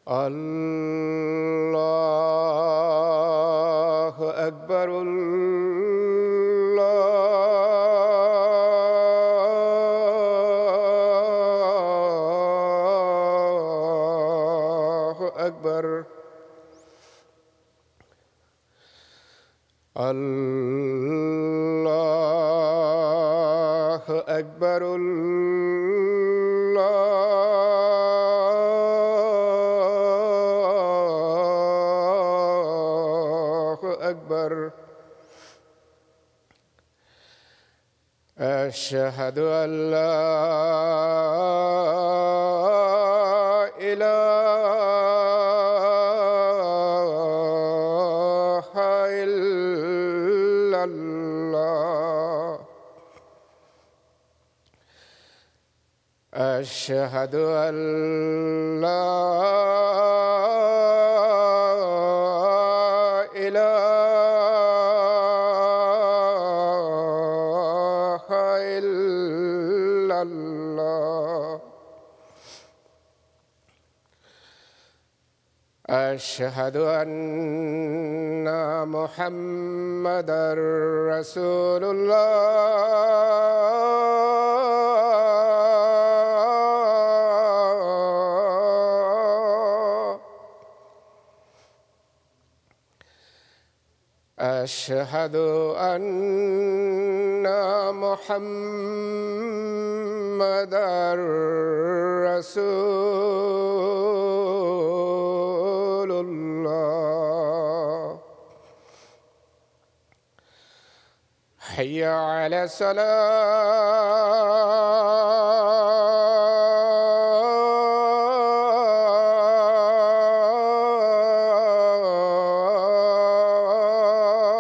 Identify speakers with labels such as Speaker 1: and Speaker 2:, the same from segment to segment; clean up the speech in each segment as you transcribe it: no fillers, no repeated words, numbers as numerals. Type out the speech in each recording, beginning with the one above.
Speaker 1: الله أكبر الله أكبر الله أكبر الله أكبر أشهد أن لا إله إلا الله أشهد أن لا إله إلا الله أشهد أن محمدًا رسول الله أشهد أن محمدًا رسول الله حي على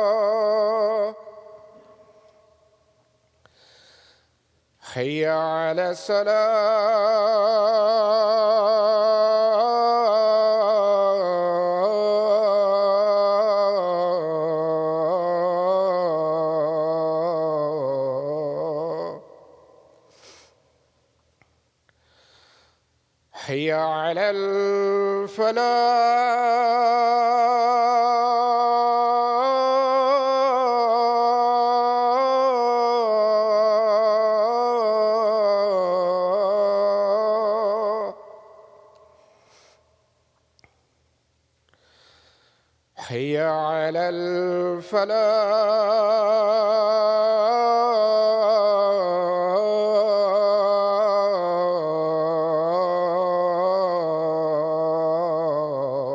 Speaker 1: الصلاة حي على الصلاة حي على الفلاح حي على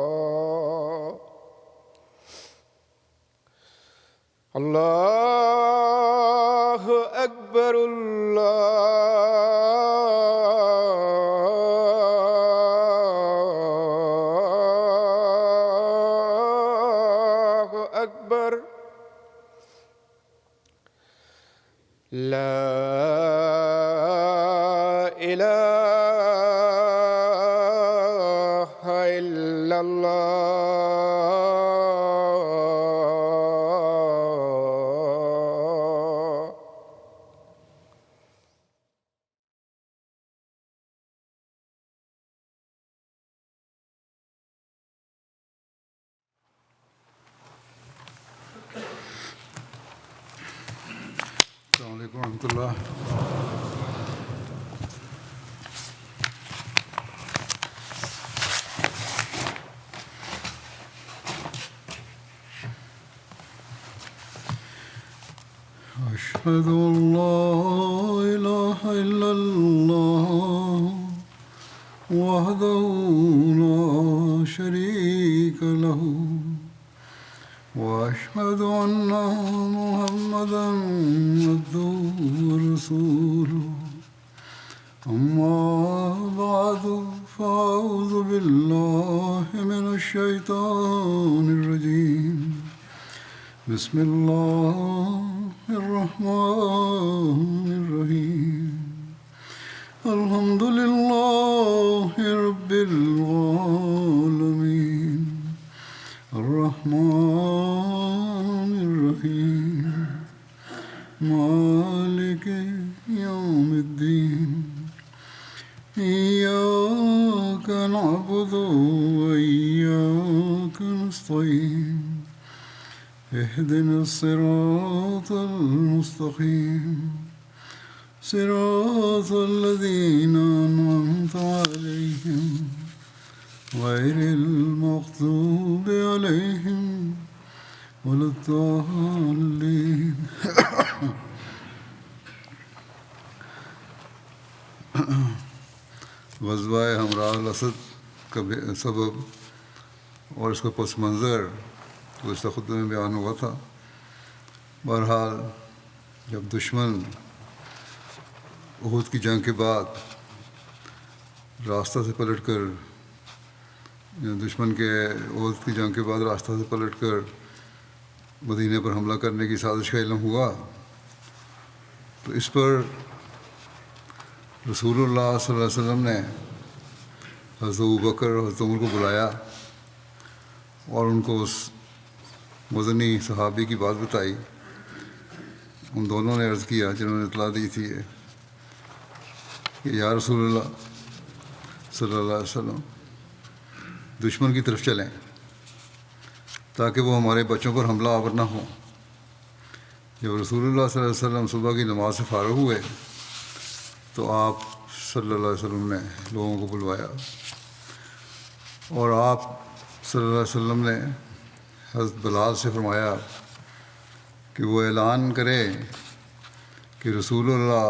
Speaker 1: الفلاح الله أكبر الله أكبر لا إله إلا الله
Speaker 2: السلام علیکم ورحمۃ اللہ. أشهد أن لا إله إلا الله وحده لا شريك له وأشهد أن محمدًا عبده ورسوله. أما بعد فأعوذ بالله من الشيطان الرجيم. بسم الله الرحمن الرحيم. الحمد لله رب العالمين. الرحمن الرحيم. مالك يوم الدين. إياك نعبد وإياك نستعين اهدنا الصراط المستقيم صراط الذين أنعمت عليهم غير المغضوب عليهم ولا الضالين غزوہ ہمراہ الاسد کا سبب اور اس کا پس منظر گزشتہ خطبے میں بیان ہوا تھا. بہرحال جب دشمن احد کی جنگ کے بعد راستہ سے پلٹ کر دشمن کے احد کی جنگ کے بعد راستہ سے پلٹ کر مدینے پر حملہ کرنے کی سازش کا علم ہوا تو اس پر رسول اللہ صلی اللہ علیہ وسلم نے حضرت ابوبکر اور حضرت عمر کو بلایا اور ان کو اس مدنی صحابی کی بات بتائی. ان دونوں نے عرض کیا جنہوں نے اطلاع دی تھی کہ یا رسول اللہ صلی اللہ علیہ وسلم دشمن کی طرف چلیں تاکہ وہ ہمارے بچوں پر حملہ آور نہ ہوں. جب رسول اللہ صلی اللہ علیہ وسلم صبح کی نماز سے فارغ ہوئے تو آپ صلی اللہ علیہ وسلم نے لوگوں کو بلوایا اور آپ صلی اللہ علیہ وسلم نے حضرت بلال سے فرمایا کہ وہ اعلان کرے کہ رسول اللہ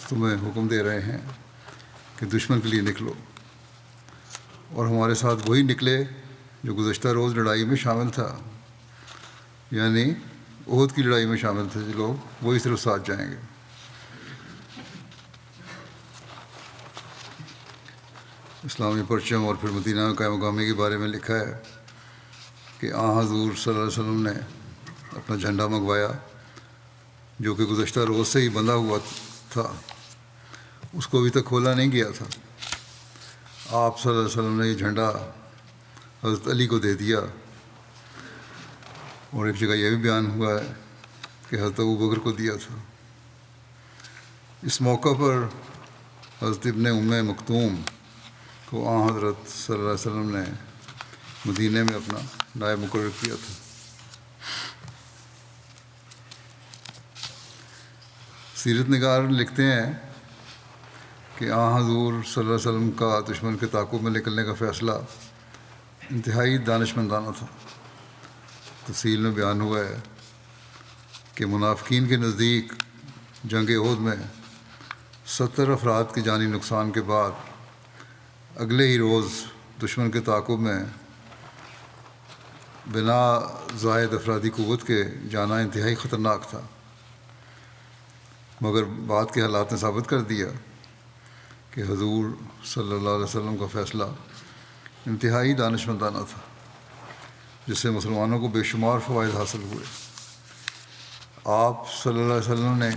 Speaker 2: تمہیں حکم دے رہے ہیں کہ دشمن کے لیے نکلو. اور ہمارے ساتھ وہی نکلے جو گزشتہ روز لڑائی میں شامل تھا، یعنی احد کی لڑائی میں شامل تھے جو لوگ، وہی صرف ساتھ جائیں گے. اسلامی پرچم اور پھر مدینہ قائم مقامی کے بارے میں لکھا ہے کہ حضور صلی اللہ علیہ وسلم نے اپنا جھنڈا منگوایا جو کہ گزشتہ روز سے ہی بندھا ہوا تھا، اس کو ابھی تک کھولا نہیں گیا تھا. آپ صلی اللہ علیہ وسلم نے یہ جھنڈا حضرت علی کو دے دیا. اور ایک جگہ یہ بھی بیان ہوا ہے کہ حضرت ابوبکر کو دیا تھا. اس موقع پر حضرت ابن ام مکتوم کو حضرت صلی اللہ علیہ وسلم نے مدینے میں اپنا نائب مقرر کیا تھا. سیرت نگار لکھتے ہیں کہ حضور صلی اللہ علیہ وسلم کا دشمن کے تعاقب میں نکلنے کا فیصلہ انتہائی دانشمندانہ تھا. تفصیل میں بیان ہوا ہے کہ منافقین کے نزدیک جنگ احد میں 70 افراد کے جانی نقصان کے بعد اگلے ہی روز دشمن کے تعاقب میں بنا زائد افرادی قوت کے جانا انتہائی خطرناک تھا. مگر بعد کے حالات نے ثابت کر دیا کہ حضور صلی اللہ علیہ وسلم کا فیصلہ انتہائی دانشمندانہ تھا جس سے مسلمانوں کو بے شمار فوائد حاصل ہوئے. آپ صلی اللہ علیہ وسلم نے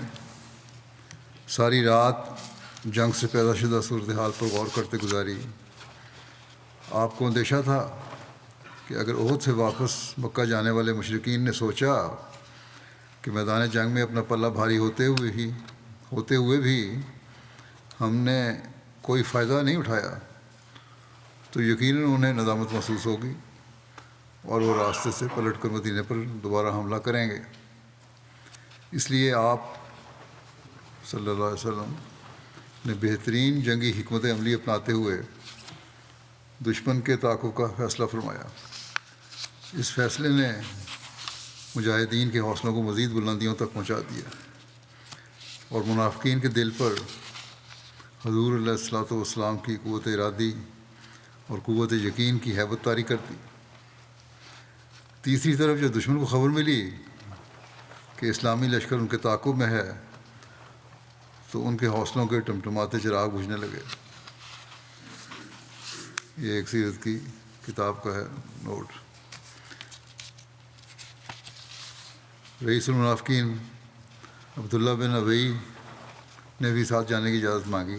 Speaker 2: ساری رات جنگ سے پیدا شدہ صورتحال پر غور کرتے گزاری. آپ کو اندیشہ تھا کہ اگر احد سے واپس مکہ جانے والے مشرکین نے سوچا کہ میدان جنگ میں اپنا پلہ بھاری ہوتے ہوئے بھی ہم نے کوئی فائدہ نہیں اٹھایا تو یقیناً انہیں ندامت محسوس ہوگی اور وہ راستے سے پلٹ کر مدینے پر دوبارہ حملہ کریں گے. اس لیے آپ صلی اللہ علیہ وسلم نے بہترین جنگی حکمت عملی اپناتے ہوئے دشمن کے تعاقب کا فیصلہ فرمایا. اس فیصلے نے مجاہدین کے حوصلوں کو مزید بلندیوں تک پہنچا دیا اور منافقین کے دل پر حضور علیہ الصلوۃ والسلام کی قوت ارادی اور قوت یقین کی ہیبت طاری کر دی. تیسری طرف جب دشمن کو خبر ملی کہ اسلامی لشکر ان کے تعاقب میں ہے تو ان کے حوصلوں کے ٹمٹماتے چراغ بجھنے لگے. یہ ایک سیرت کی کتاب کا ہے نوٹ. رئیس المنافقین عبداللہ بن ابی نے بھی ساتھ جانے کی اجازت مانگی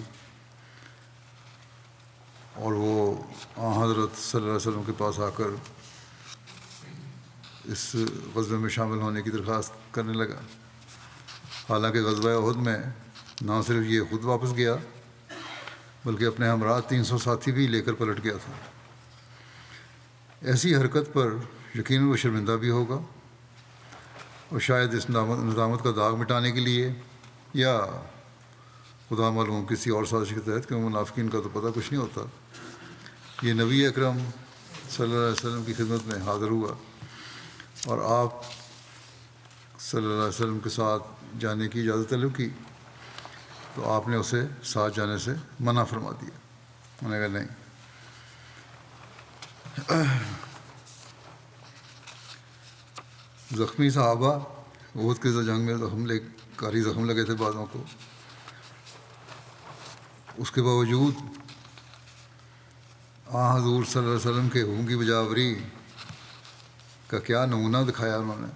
Speaker 2: اور وہ حضرت صلی اللہ علیہ وسلم کے پاس آ کر اس غزوے میں شامل ہونے کی درخواست کرنے لگا. حالانکہ غزوہ احد میں نہ صرف یہ خود واپس گیا بلکہ اپنے ہمراہ 300 ساتھی بھی لے کر پلٹ گیا تھا۔ ایسی حرکت پر یقیناً وہ شرمندہ بھی ہوگا، اور شاید اس ندامت کا داغ مٹانے کے لیے، یا خدا معلوم کسی اور سازش کے تحت، کیونکہ منافقین کا تو پتہ کچھ نہیں ہوتا، یہ نبی اکرم صلی اللہ علیہ وسلم کی خدمت میں حاضر ہوا اور آپ صلی اللہ علیہ وسلم کے ساتھ جانے کی اجازت طلب کی، تو آپ نے اسے ساتھ جانے سے منع فرما دیا۔ انہوں نے کہا نہیں۔ زخمی صحابہ، احد کی جنگ میں کاری زخم لگے تھے بعضوں کو، اس کے باوجود حضور صلی اللہ علیہ وسلم کے حکم کی بجاوری کا کیا نمونہ دکھایا انہوں نے۔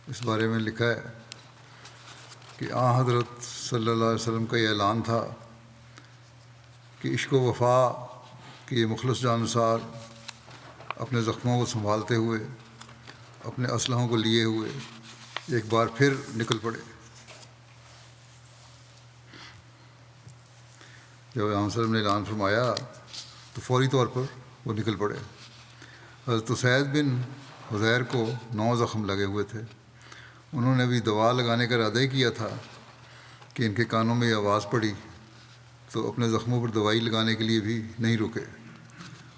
Speaker 2: اس بارے میں لکھا ہے کہ حضرت صلی اللہ علیہ وسلم کا یہ اعلان تھا کہ عشق و وفا کی یہ مخلص جانسار اپنے زخموں کو سنبھالتے ہوئے، اپنے اسلحوں کو لیے ہوئے ایک بار پھر نکل پڑے۔ جب علیہ وسلم نے اعلان فرمایا تو فوری طور پر وہ نکل پڑے۔ حضرت اسید بن حضیر کو 9 زخم لگے ہوئے تھے۔ انہوں نے بھی دوا لگانے کا ارادہ کیا تھا کہ ان کے کانوں میں یہ آواز پڑی تو اپنے زخموں پر دوائی لگانے کے لیے بھی نہیں رکے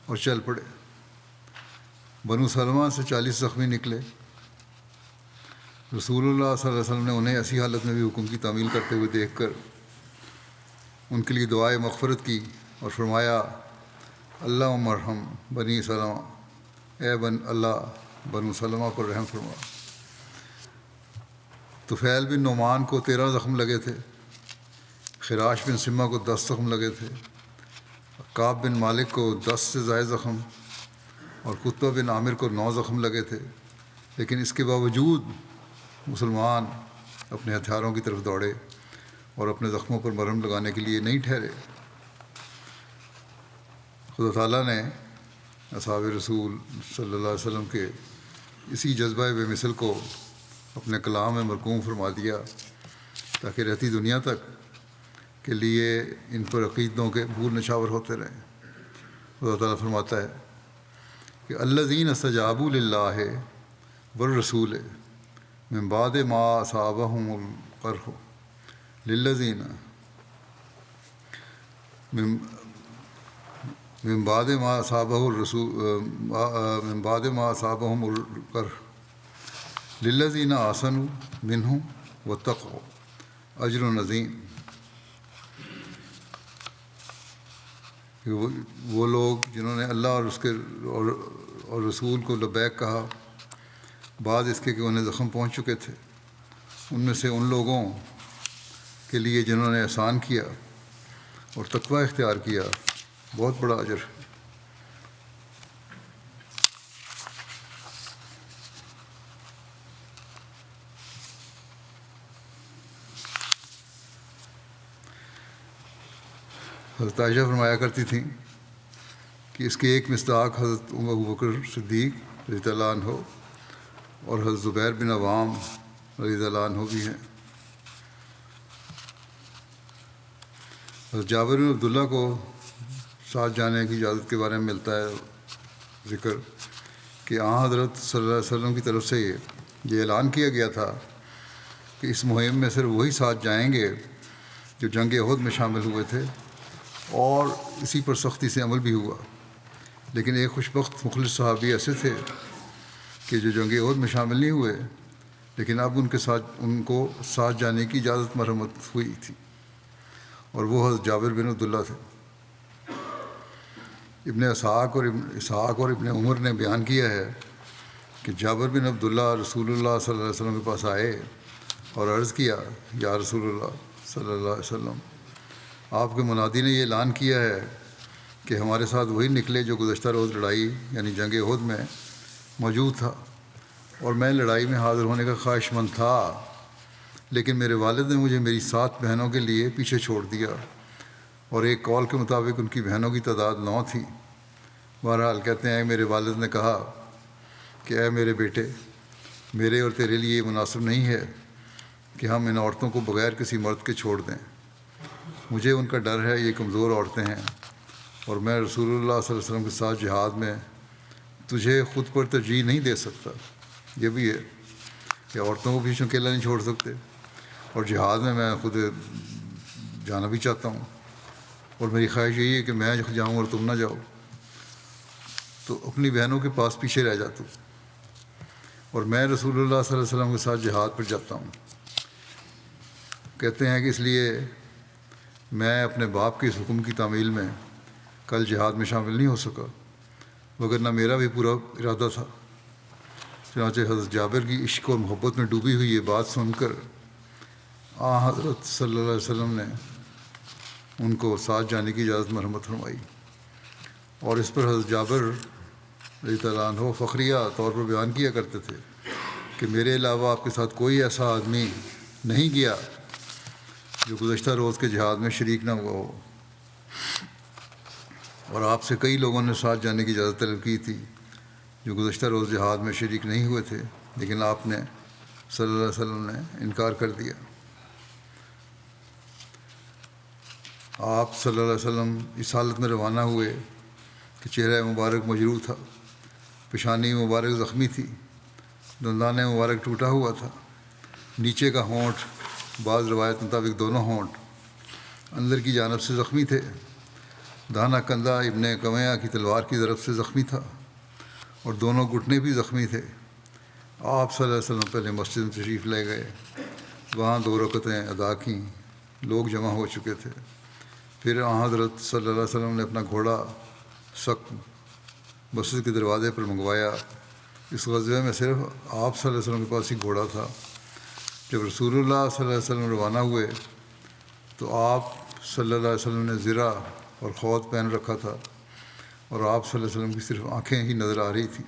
Speaker 2: اور چل پڑے۔ بنو سلمہ سے 40 زخمی نکلے۔ رسول اللہ صلی اللہ علیہ وسلم نے انہیں ایسی حالت میں بھی حکم کی تعمیل کرتے ہوئے دیکھ کر ان کے لیے دعائے مغفرت کی اور فرمایا، اللہم ارحم بنی سلمہ، اے اللہ بنو سلمہ پر رحم فرما۔ طفیل بن نعمان کو 13 زخم لگے تھے، خراش بن سمہ کو 10 زخم لگے تھے، کعب بن مالک کو 10 سے زائد زخم اور قطبہ بن عامر کو 9 زخم لگے تھے، لیکن اس کے باوجود مسلمان اپنے ہتھیاروں کی طرف دوڑے اور اپنے زخموں پر مرہم لگانے کے لیے نہیں ٹھہرے۔ خدا تعالیٰ نے اصحاب رسول صلی اللہ علیہ وسلم کے اسی جذبہ بے مثل کو اپنے کلام میں مرقوم فرما دیا تاکہ رہتی دنیا تک کے لیے ان پر عقیدوں کے بھول نشاور ہوتے رہیں۔ خدا تعالیٰ فرماتا ہے کہ الذین استجابوا للہ والرسول من بعد ما اصابہم القرح للذین من بعد ما اصابہ الرسول من بعد ما اصابہم القرح للذین احسنوا منہم واتقوا اجر عظیم۔ وہ لوگ جنہوں نے اللہ اور اس کے اور رسول کو لبیک کہا بعد اس کے کہ انہیں زخم پہنچ چکے تھے، ان میں سے ان لوگوں کے لیے جنہوں نے احسان کیا اور تقوی اختیار کیا بہت بڑا اجر ہے۔ حضرت عائشہ فرمایا کرتی تھیں کہ اس کے ایک مصداق حضرت ابوبکر صدیق رضی اللہ عنہ اور حضرت زبیر بن عوام رضی اللہ عنہ بھی ہیں۔ حضرت جابر بن عبداللہ کو ساتھ جانے کی اجازت کے بارے میں ملتا ہے ذکر کہ حضرت صلی اللہ علیہ وسلم کی طرف سے یہ اعلان کیا گیا تھا کہ اس مہم میں صرف وہی ساتھ جائیں گے جو جنگ احد میں شامل ہوئے تھے، اور اسی پر سختی سے عمل بھی ہوا۔ لیکن ایک خوش بخت مخلص صحابی ایسے تھے کہ جو جنگ احد میں شامل نہیں ہوئے، لیکن اب ان کو ساتھ جانے کی اجازت مرحمت ہوئی تھی، اور وہ حضرت جابر بن عبداللہ تھے۔ ابن اسحاق اور ابن عمر نے بیان کیا ہے کہ جابر بن عبداللہ رسول اللہ صلی اللہ علیہ وسلم کے پاس آئے اور عرض کیا، یا رسول اللہ صلی اللہ علیہ وسلم، آپ کے منادی نے یہ اعلان کیا ہے کہ ہمارے ساتھ وہی نکلے جو گزشتہ روز لڑائی یعنی جنگ احد میں موجود تھا، اور میں لڑائی میں حاضر ہونے کا خواہش مند تھا، لیکن میرے والد نے مجھے میری 7 بہنوں کے لیے پیچھے چھوڑ دیا، اور ایک قول کے مطابق ان کی بہنوں کی تعداد 9 تھی۔ بہرحال کہتے ہیں میرے والد نے کہا کہ اے میرے بیٹے، میرے اور تیرے لیے یہ مناسب نہیں ہے کہ ہم ان عورتوں کو بغیر کسی مرد کے چھوڑ دیں، مجھے ان کا ڈر ہے، یہ کمزور عورتیں ہیں، اور میں رسول اللہ صلی اللہ علیہ وسلم کے ساتھ جہاد میں تجھے خود پر ترجیح نہیں دے سکتا۔ یہ بھی ہے کہ عورتوں کو بھی اکیلا نہیں چھوڑ سکتے، اور جہاد میں خود جانا بھی چاہتا ہوں، اور میری خواہش یہی ہے کہ میں جاؤں اور تم نہ جاؤ، تو اپنی بہنوں کے پاس پیچھے رہ جاتا ہوں، اور میں رسول اللہ صلی اللہ علیہ وسلم کے ساتھ جہاد پر جاتا ہوں۔ کہتے ہیں کہ اس لیے میں اپنے باپ کے اس حکم کی تعمیل میں کل جہاد میں شامل نہیں ہو سکا، وگرنہ میرا بھی پورا ارادہ تھا۔ چنانچہ حضرت جابر کی عشق اور محبت میں ڈوبی ہوئی یہ بات سن کر حضرت صلی اللہ علیہ وسلم نے ان کو ساتھ جانے کی اجازت مرحمت فرمائی، اور اس پر حضرت جابر رضی اللہ عنہ فخریہ طور پر بیان کیا کرتے تھے کہ میرے علاوہ آپ کے ساتھ کوئی ایسا آدمی نہیں گیا جو گزشتہ روز کے جہاد میں شریک نہ ہوا ہو، اور آپ سے کئی لوگوں نے ساتھ جانے کی اجازت طلب کی تھی جو گزشتہ روز جہاد میں شریک نہیں ہوئے تھے، لیکن آپ نے صلی اللہ علیہ وسلم نے انکار کر دیا۔ آپ صلی اللہ علیہ وسلم اس حالت میں روانہ ہوئے کہ چہرہ مبارک مجروح تھا، پیشانی مبارک زخمی تھی، دندان مبارک ٹوٹا ہوا تھا، نیچے کا ہونٹ، بعض روایت مطابق دونوں ہونٹ اندر کی جانب سے زخمی تھے، دانا کندھا ابن کمیہ کی تلوار کی طرف سے زخمی تھا، اور دونوں گھٹنے بھی زخمی تھے۔ آپ صلی اللہ علیہ وسلم پہلے مسجد میں تشریف لے گئے، وہاں 2 رکعتیں ادا کیں، لوگ جمع ہو چکے تھے۔ پھر حضرت صلی اللہ علیہ وسلم نے اپنا گھوڑا سخت مسجد کے دروازے پر منگوایا۔ اس غزوے میں صرف آپ صلی اللہ علیہ وسلم کے پاس ہی گھوڑا تھا۔ جب رسول اللہ صلی اللہ علیہ وسلم روانہ ہوئے تو آپ صلی اللہ علیہ وسلم نے زرہ اور خوات پہن رکھا تھا، اور آپ صلی اللہ علیہ وسلم کی صرف آنکھیں ہی نظر آ رہی تھیں۔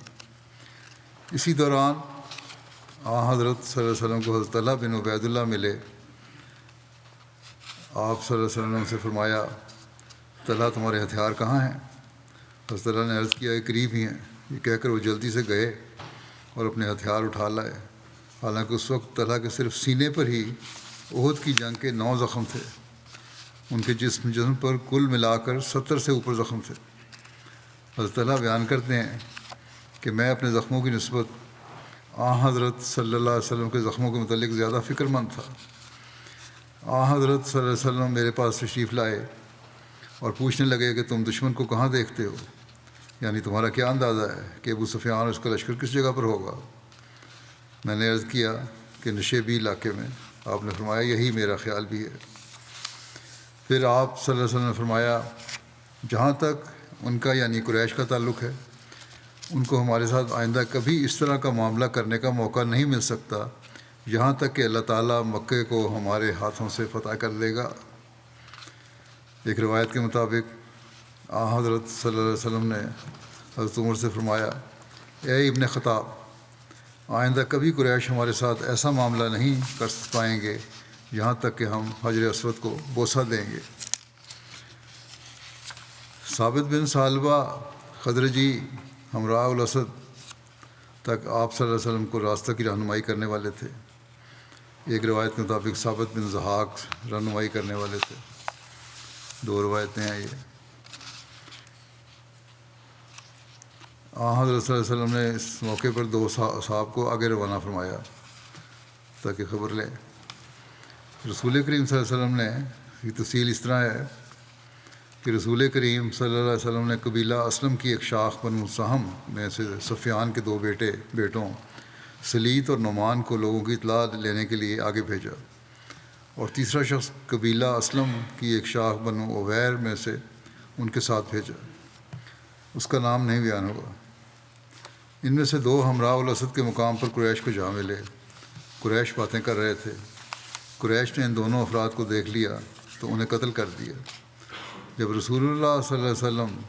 Speaker 2: اسی دوران حضرت صلی اللہ علیہ وسلم کو حضرت طلحہ بن عبید اللہ ملے۔ آپ صلی اللہ علیہ وسلم نے ان سے فرمایا، طلحہ تمہارے ہتھیار کہاں ہیں؟ حضرت طلحہ نے عرض کیا، یہ قریب ہی ہیں۔ یہ کہہ کر وہ جلدی سے گئے اور اپنے ہتھیار اٹھا لائے، حالانکہ اس وقت طلحہ کے صرف سینے پر ہی احد کی جنگ کے 9 زخم تھے، ان کے جسم پر کل ملا کر 70 سے اوپر زخم تھے۔ حضرت طلحہ بیان کرتے ہیں کہ میں اپنے زخموں کی نسبت حضرت صلی اللہ علیہ وسلم کے زخموں کے متعلق زیادہ فکر مند تھا۔ حضرت صلی اللہ علیہ وسلم میرے پاس تشریف لائے اور پوچھنے لگے کہ تم دشمن کو کہاں دیکھتے ہو، یعنی تمہارا کیا اندازہ ہے کہ ابو سفیان اور اس کا لشکر کس جگہ پر ہوگا؟ میں نے عرض کیا کہ نشیبی علاقے میں۔ آپ نے فرمایا، یہی میرا خیال بھی ہے۔ پھر آپ صلی اللہ علیہ وسلم نے فرمایا، جہاں تک ان کا یعنی قریش کا تعلق ہے، ان کو ہمارے ساتھ آئندہ کبھی اس طرح کا معاملہ کرنے کا موقع نہیں مل سکتا یہاں تک کہ اللہ تعالیٰ مکے کو ہمارے ہاتھوں سے فتح کر دے گا۔ ایک روایت کے مطابق حضرت صلی اللہ علیہ وسلم نے حضرت عمر سے فرمایا، اے ابن خطاب، آئندہ کبھی قریش ہمارے ساتھ ایسا معاملہ نہیں کر پائیں گے یہاں تک کہ ہم حجر اسود کو بوسہ دیں گے۔ ثابت بن ثعلبہ خزرجی ہمراہ الاسد تک آپ صلی اللہ علیہ وسلم کو راستہ کی رہنمائی کرنے والے تھے۔ ایک روایت کے مطابق ثابت بن ضحاک رہنمائی کرنے والے تھے۔ 2 روایتیں ہیں یہ۔ حضرت صلی اللہ علیہ وسلم نے اس موقع پر 2 اصحاب کو آگے روانہ فرمایا تاکہ خبر لیں۔ رسول کریم صلی اللہ علیہ وسلم نے یہ تفصیل اس طرح ہے کہ رسول کریم صلی اللہ علیہ وسلم نے قبیلہ اسلم کی ایک شاخ بنو سہم میں سے سفیان کے 2 بیٹوں سلیت اور نعمان کو لوگوں کی اطلاع لینے کے لیے آگے بھیجا، اور تیسرا شخص قبیلہ اسلم کی ایک شاخ بنو عویر میں سے ان کے ساتھ بھیجا، اس کا نام نہیں بیان ہوا۔ ان میں سے 2 ہمراہ الاسد کے مقام پر قریش کو جا ملے۔ قریش باتیں کر رہے تھے۔ قریش نے ان دونوں افراد کو دیکھ لیا تو انہیں قتل کر دیا۔ جب رسول اللہ صلی اللہ علیہ وسلم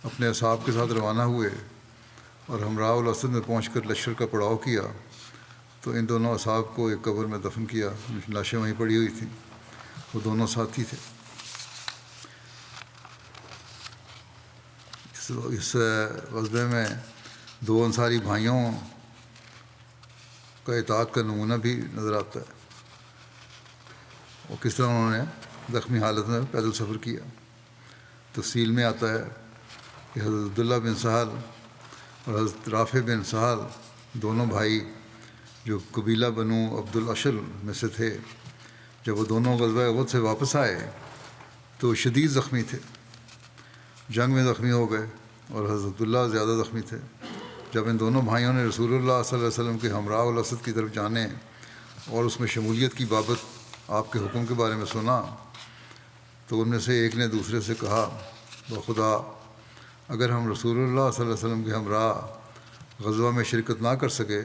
Speaker 2: اپنے اصحاب کے ساتھ روانہ ہوئے اور ہمراہ الاسد میں پہنچ کر لشکر کا پڑاؤ کیا تو ان دونوں اصحاب کو ایک قبر میں دفن کیا، لاشیں وہیں پڑی ہوئی تھیں، وہ دونوں ساتھی تھے۔ اس غزوے میں 2 انصاری بھائیوں کا اطاعت کا نمونہ بھی نظر آتا ہے، اور کس طرح انہوں نے زخمی حالت میں پیدل سفر کیا۔ تفصیل میں آتا ہے کہ حضرت عبداللہ بن سہل اور حضرت رافع بن سہل دونوں بھائی جو قبیلہ بنو عبد الاشل میں سے تھے، جب وہ دونوں غزوہ احد سے واپس آئے تو شدید زخمی تھے، جنگ میں زخمی ہو گئے، اور حضرت عبداللہ زیادہ زخمی تھے۔ جب ان دونوں بھائیوں نے رسول اللہ صلی اللہ علیہ وسلم کے ہمراہ الاسد کی طرف جانے اور اس میں شمولیت کی بابت آپ کے حکم کے بارے میں سنا تو ان میں سے ایک نے دوسرے سے کہا، بخدا اگر ہم رسول اللہ صلی اللہ علیہ وسلم کے ہمراہ غزوہ میں شرکت نہ کر سکے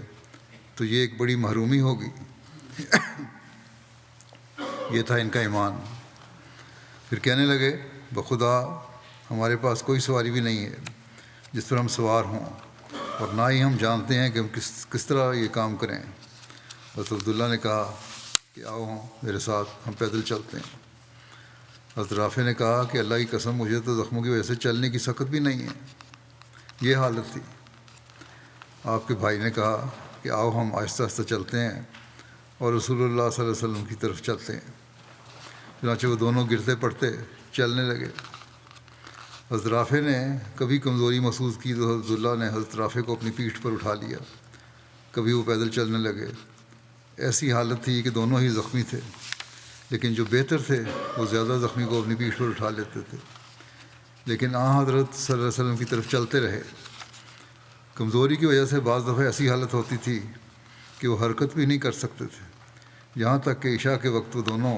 Speaker 2: تو یہ ایک بڑی محرومی ہوگی۔ یہ تھا ان کا ایمان۔ پھر کہنے لگے، بخدا ہمارے پاس کوئی سواری بھی نہیں ہے جس پر ہم سوار ہوں، اور نہ ہی ہم جانتے ہیں کہ ہم کس طرح یہ کام کریں۔ حضرت عبداللہ نے کہا کہ آؤ میرے ساتھ، ہم پیدل چلتے ہیں۔ حضرت رافع نے کہا کہ اللہ کی قسم مجھے تو زخموں کی وجہ سے چلنے کی سخت بھی نہیں ہے۔ یہ حالت تھی۔ آپ کے بھائی نے کہا کہ آؤ ہم آہستہ آہستہ چلتے ہیں اور رسول اللہ صلی اللہ علیہ وسلم کی طرف چلتے ہیں۔ چنانچہ وہ دونوں گرتے پڑتے چلنے لگے۔ حضرت رافع نے کبھی کمزوری محسوس کی تو حضرت عبداللہ نے حضرت رافع کو اپنی پیٹھ پر اٹھا لیا، کبھی وہ پیدل چلنے لگے۔ ایسی حالت تھی کہ دونوں ہی زخمی تھے، لیکن جو بہتر تھے وہ زیادہ زخمی کو اپنی پیٹھ پر اٹھا لیتے تھے، لیکن حضرت صلی اللہ علیہ وسلم کی طرف چلتے رہے۔ کمزوری کی وجہ سے بعض دفعہ ایسی حالت ہوتی تھی کہ وہ حرکت بھی نہیں کر سکتے تھے، یہاں تک کہ عشاء کے وقت وہ دونوں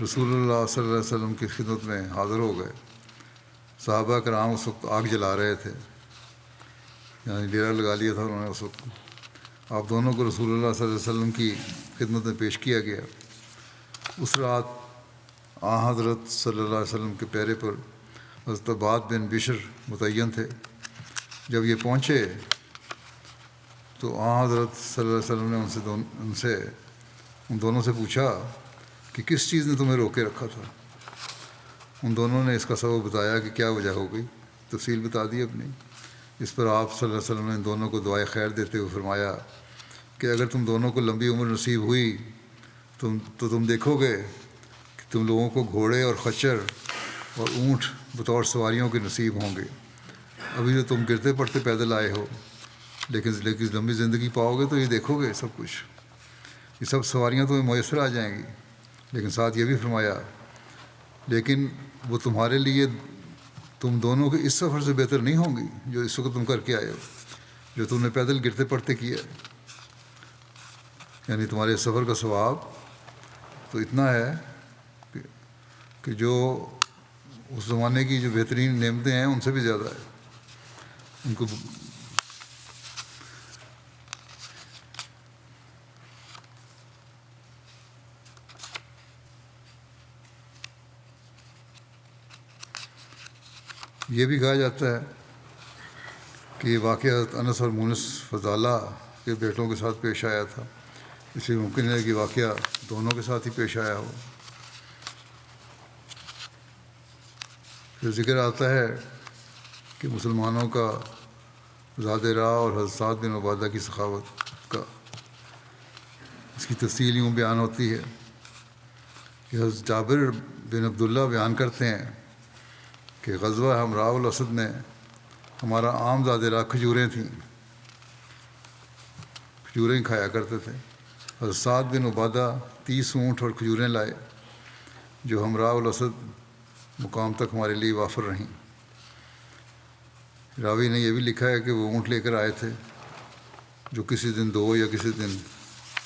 Speaker 2: رسول اللہ صلی اللہ علیہ وسلم کی خدمت میں حاضر ہو گئے۔ صحابہ کرام اس وقت آگ جلا رہے تھے، یعنی ڈیرا لگا لیا تھا انہوں نے اس وقت۔ آپ دونوں کو رسول اللہ صلی اللہ علیہ وسلم کی خدمت میں پیش کیا گیا۔ اس رات حضرت صلی اللہ علیہ وسلم کے پیرے پر حضرت عباد بن بشر متعین تھے۔ جب یہ پہنچے تو حضرت صلی اللہ علیہ وسلم نے ان دونوں سے پوچھا کہ کس چیز نے تمہیں روکے رکھا تھا؟ ان دونوں نے اس کا سبب بتایا کہ کیا وجہ ہو گئی، تفصیل بتا دی اپنی۔ اس پر آپ صلی اللہ علیہ وسلم نے ان دونوں کو دعائے خیر دیتے ہوئے فرمایا کہ اگر تم دونوں کو لمبی عمر نصیب ہوئی تو تم دیکھو گے کہ تم لوگوں کو گھوڑے اور خچر اور اونٹ بطور سواریوں کے نصیب ہوں گے۔ ابھی تو تم گرتے پڑتے پیدل آئے ہو، لیکن لمبی زندگی پاؤ گے تو یہ دیکھو گے سب کچھ، یہ سب سواریاں تمہیں میسر آ جائیں گی۔ لیکن ساتھ یہ بھی فرمایا لیکن وہ تمہارے لیے تم دونوں کے اس سفر سے بہتر نہیں ہوں گی جو اس وقت تم کر کے آئے ہو، جو تم نے پیدل گرتے پڑتے کیا ہے۔ یعنی تمہارے سفر کا ثواب تو اتنا ہے کہ جو اس زمانے کی جو بہترین نعمتیں ہیں ان سے بھی زیادہ ہے۔ ان کو یہ بھی کہا جاتا ہے کہ یہ واقعہ انس اور مونس فضالہ کے بیٹوں کے ساتھ پیش آیا تھا، اس لیے ممکن ہے کہ واقعہ دونوں کے ساتھ ہی پیش آیا ہو۔ پھر ذکر آتا ہے کہ مسلمانوں کا زاد راہ اور حضرت سعد بن عبادہ کی سخاوت کا، اس کی تفصیل یوں بیان ہوتی ہے کہ حضرت جابر بن عبداللہ بیان کرتے ہیں کہ غزوہ ہمراہ الاسد میں ہمارا عام زاد راہ کھجوریں تھیں، کھجوریں کھایا کرتے تھے۔ حضرت سعد بن عبادہ 30 اونٹ اور کھجوریں لائے جو ہمراہ الاسد مقام تک ہمارے لیے وافر رہیں۔ راوی نے یہ بھی لکھا ہے کہ وہ اونٹ لے کر آئے تھے جو کسی دن 2 یا کسی دن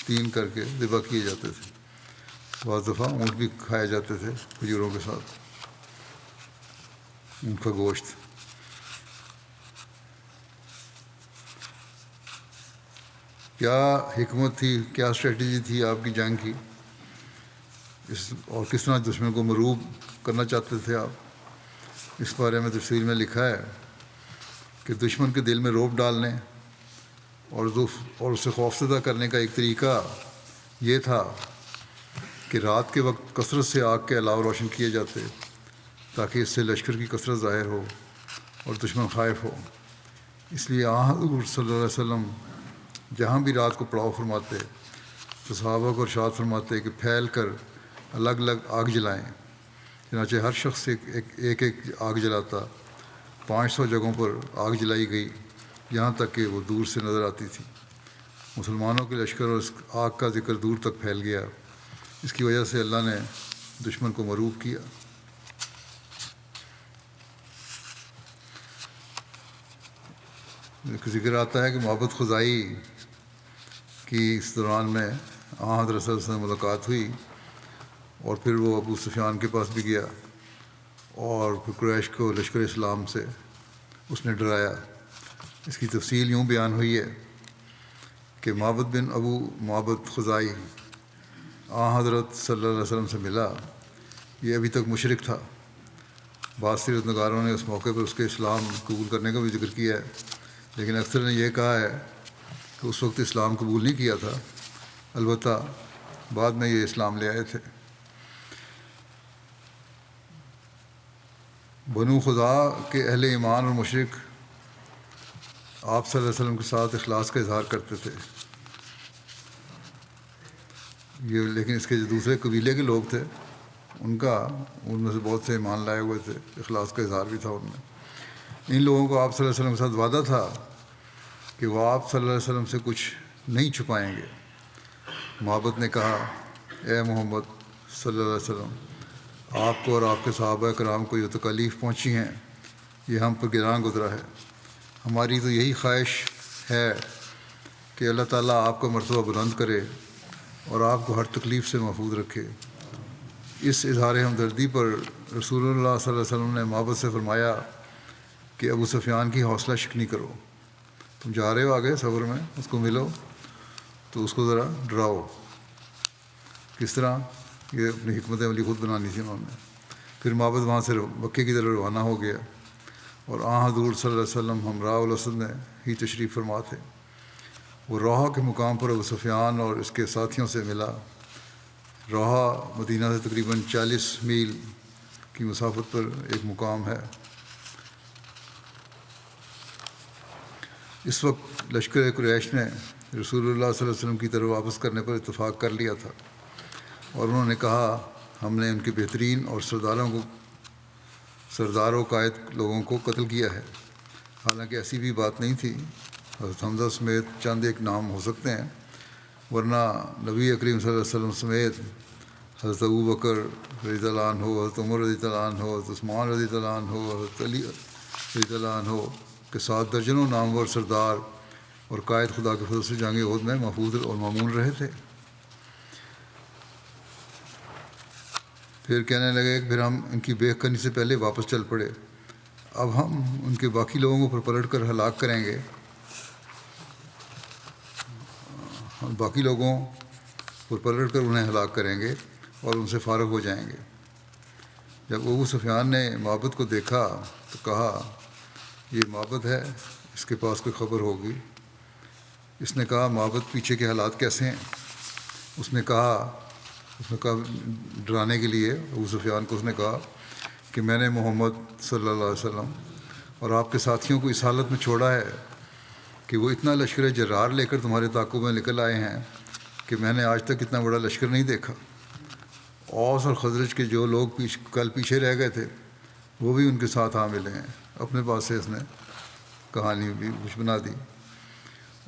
Speaker 2: 3 کر کے ذبح کیے جاتے تھے۔ بعض دفعہ اونٹ بھی کھائے جاتے تھے کھجوروں کے ساتھ، اونٹ کا گوشت۔ کیا حکمت تھی، کیا اسٹریٹجی تھی آپ کی جنگ کی، اور کس طرح دشمن کو مروب کرنا چاہتے تھے آپ، اس بارے میں تفصیل میں لکھا ہے کہ دشمن کے دل میں رعب ڈالنے اور اسے خوفزدہ کرنے کا ایک طریقہ یہ تھا کہ رات کے وقت کثرت سے آگ کے الاؤ روشن کیے جاتے تاکہ اس سے لشکر کی کثرت ظاہر ہو اور دشمن خائف ہو۔ اس لیے حضور صلی اللہ علیہ وسلم جہاں بھی رات کو پڑاؤ فرماتے تو صحابہ کو ارشاد فرماتے کہ پھیل کر الگ الگ آگ جلائیں۔ چنانچہ ہر شخص ایک آگ جلاتا۔ 500 جگہوں پر آگ جلائی گئی، یہاں تک کہ وہ دور سے نظر آتی تھی۔ مسلمانوں کے لشکر اور اس آگ کا ذکر دور تک پھیل گیا۔ اس کی وجہ سے اللہ نے دشمن کو مغلوب کیا۔ ذکر آتا ہے کہ محبت خزائی کی اس دوران میں حضرت صلی اللہ علیہ وسلم سے ملاقات ہوئی، اور پھر وہ ابو سفیان کے پاس بھی گیا، اور پھر قریش کو لشکر اسلام سے اس نے ڈرایا۔ اس کی تفصیل یوں بیان ہوئی ہے کہ معبد بن ابو معبد خزائی حضرت صلی اللہ علیہ وسلم سے ملا۔ یہ ابھی تک مشرک تھا۔ بعض سیرت نگاروں نے اس موقع پر اس کے اسلام قبول کرنے کا بھی ذکر کیا ہے، لیکن اکثر نے یہ کہا ہے کہ اس وقت اسلام قبول نہیں کیا تھا، البتہ بعد میں یہ اسلام لے آئے تھے۔ بنو خدا کے اہل ایمان اور مشرک آپ صلی اللہ علیہ وسلم کے ساتھ اخلاص کا اظہار کرتے تھے، لیکن اس کے جو دوسرے قبیلے کے لوگ تھے ان میں سے بہت سے ایمان لائے ہوئے تھے، اخلاص کا اظہار بھی تھا ان میں۔ ان لوگوں کو آپ صلی اللہ علیہ وسلم کے ساتھ وعدہ تھا کہ وہ آپ صلی اللہ علیہ وسلم سے کچھ نہیں چھپائیں گے۔ محبت نے کہا، اے محمد صلی اللہ علیہ وسلم، آپ کو اور آپ کے صحابہ کرام کو جو تکالیف پہنچی ہیں یہ ہم پر گراں گزرا ہے۔ ہماری تو یہی خواہش ہے کہ اللہ تعالیٰ آپ کا مرتبہ بلند کرے اور آپ کو ہر تکلیف سے محفوظ رکھے۔ اس اظہار ہمدردی پر رسول اللہ صلی اللہ علیہ وسلم نے محبت سے فرمایا کہ ابو سفیان کی حوصلہ شکنی کرو، تم جا رہے ہو آگے سفر میں، اس کو ملو تو اس کو ذرا ڈراؤ۔ کس طرح؟ یہ اپنی حکمت عملی خود بنانی تھی انہوں نے۔ پھر محبت وہاں سے مکے کی طرف روانہ ہو گیا، اور حضور صلی اللہ علیہ وسلم ہمراہ الاسد میں ہی تشریف فرما تھے۔ وہ روحہ کے مقام پر ابو سفیان اور اس کے ساتھیوں سے ملا۔ روحہ مدینہ سے تقریباً 40 میل کی مسافت پر ایک مقام ہے۔ اس وقت لشکر قریش نے رسول اللہ صلی اللہ علیہ وسلم کی طرف واپس کرنے پر اتفاق کر لیا تھا، اور انہوں نے کہا، ہم نے ان کے بہترین اور سردار و قائد لوگوں کو قتل کیا ہے۔ حالانکہ ایسی بھی بات نہیں تھی، حضرت حمزہ سمیت چند ایک نام ہو سکتے ہیں، ورنہ نبی کریم صلی اللہ علیہ وسلم سمیت حضرت ابو بکر رضی اللہ عنہ، حضرت عمر رضی اللہ عنہ، حضرت عثمان رضی اللہ عنہ، حضرت علی رضی اللہ عنہ کے ساتھ درجنوں نامور سردار اور قائد خدا کے فضل سے جنگ احد میں محفوظ اور معمون رہے تھے۔ پھر کہنے لگے کہ پھر ہم ان کی بیک کرنے سے پہلے واپس چل پڑے۔ اب ہم ان کے باقی لوگوں پر پلٹ کر ہلاک کریں گے، ہم باقی لوگوں پر پلٹ کر انہیں ہلاک کریں گے اور ان سے فارغ ہو جائیں گے۔ جب ابو سفیان نے معبد کو دیکھا تو کہا، یہ معبد ہے، اس کے پاس کوئی خبر ہوگی۔ اس نے کہا، معبد پیچھے کے حالات کیسے ہیں؟ اس نے کہا ڈرانے کے لیے ابو سفیان کو اس نے کہا کہ میں نے محمد صلی اللہ علیہ وسلم اور آپ کے ساتھیوں کو اس حالت میں چھوڑا ہے کہ وہ اتنا لشکر جرار لے کر تمہارے تعاقب میں نکل آئے ہیں کہ میں نے آج تک اتنا بڑا لشکر نہیں دیکھا۔ اوس اور خزرج کے جو لوگ کل پیچھے رہ گئے تھے وہ بھی ان کے ساتھ آ ملے ہیں۔ اپنے پاس سے اس نے کہانی بھی کچھ بنا دی،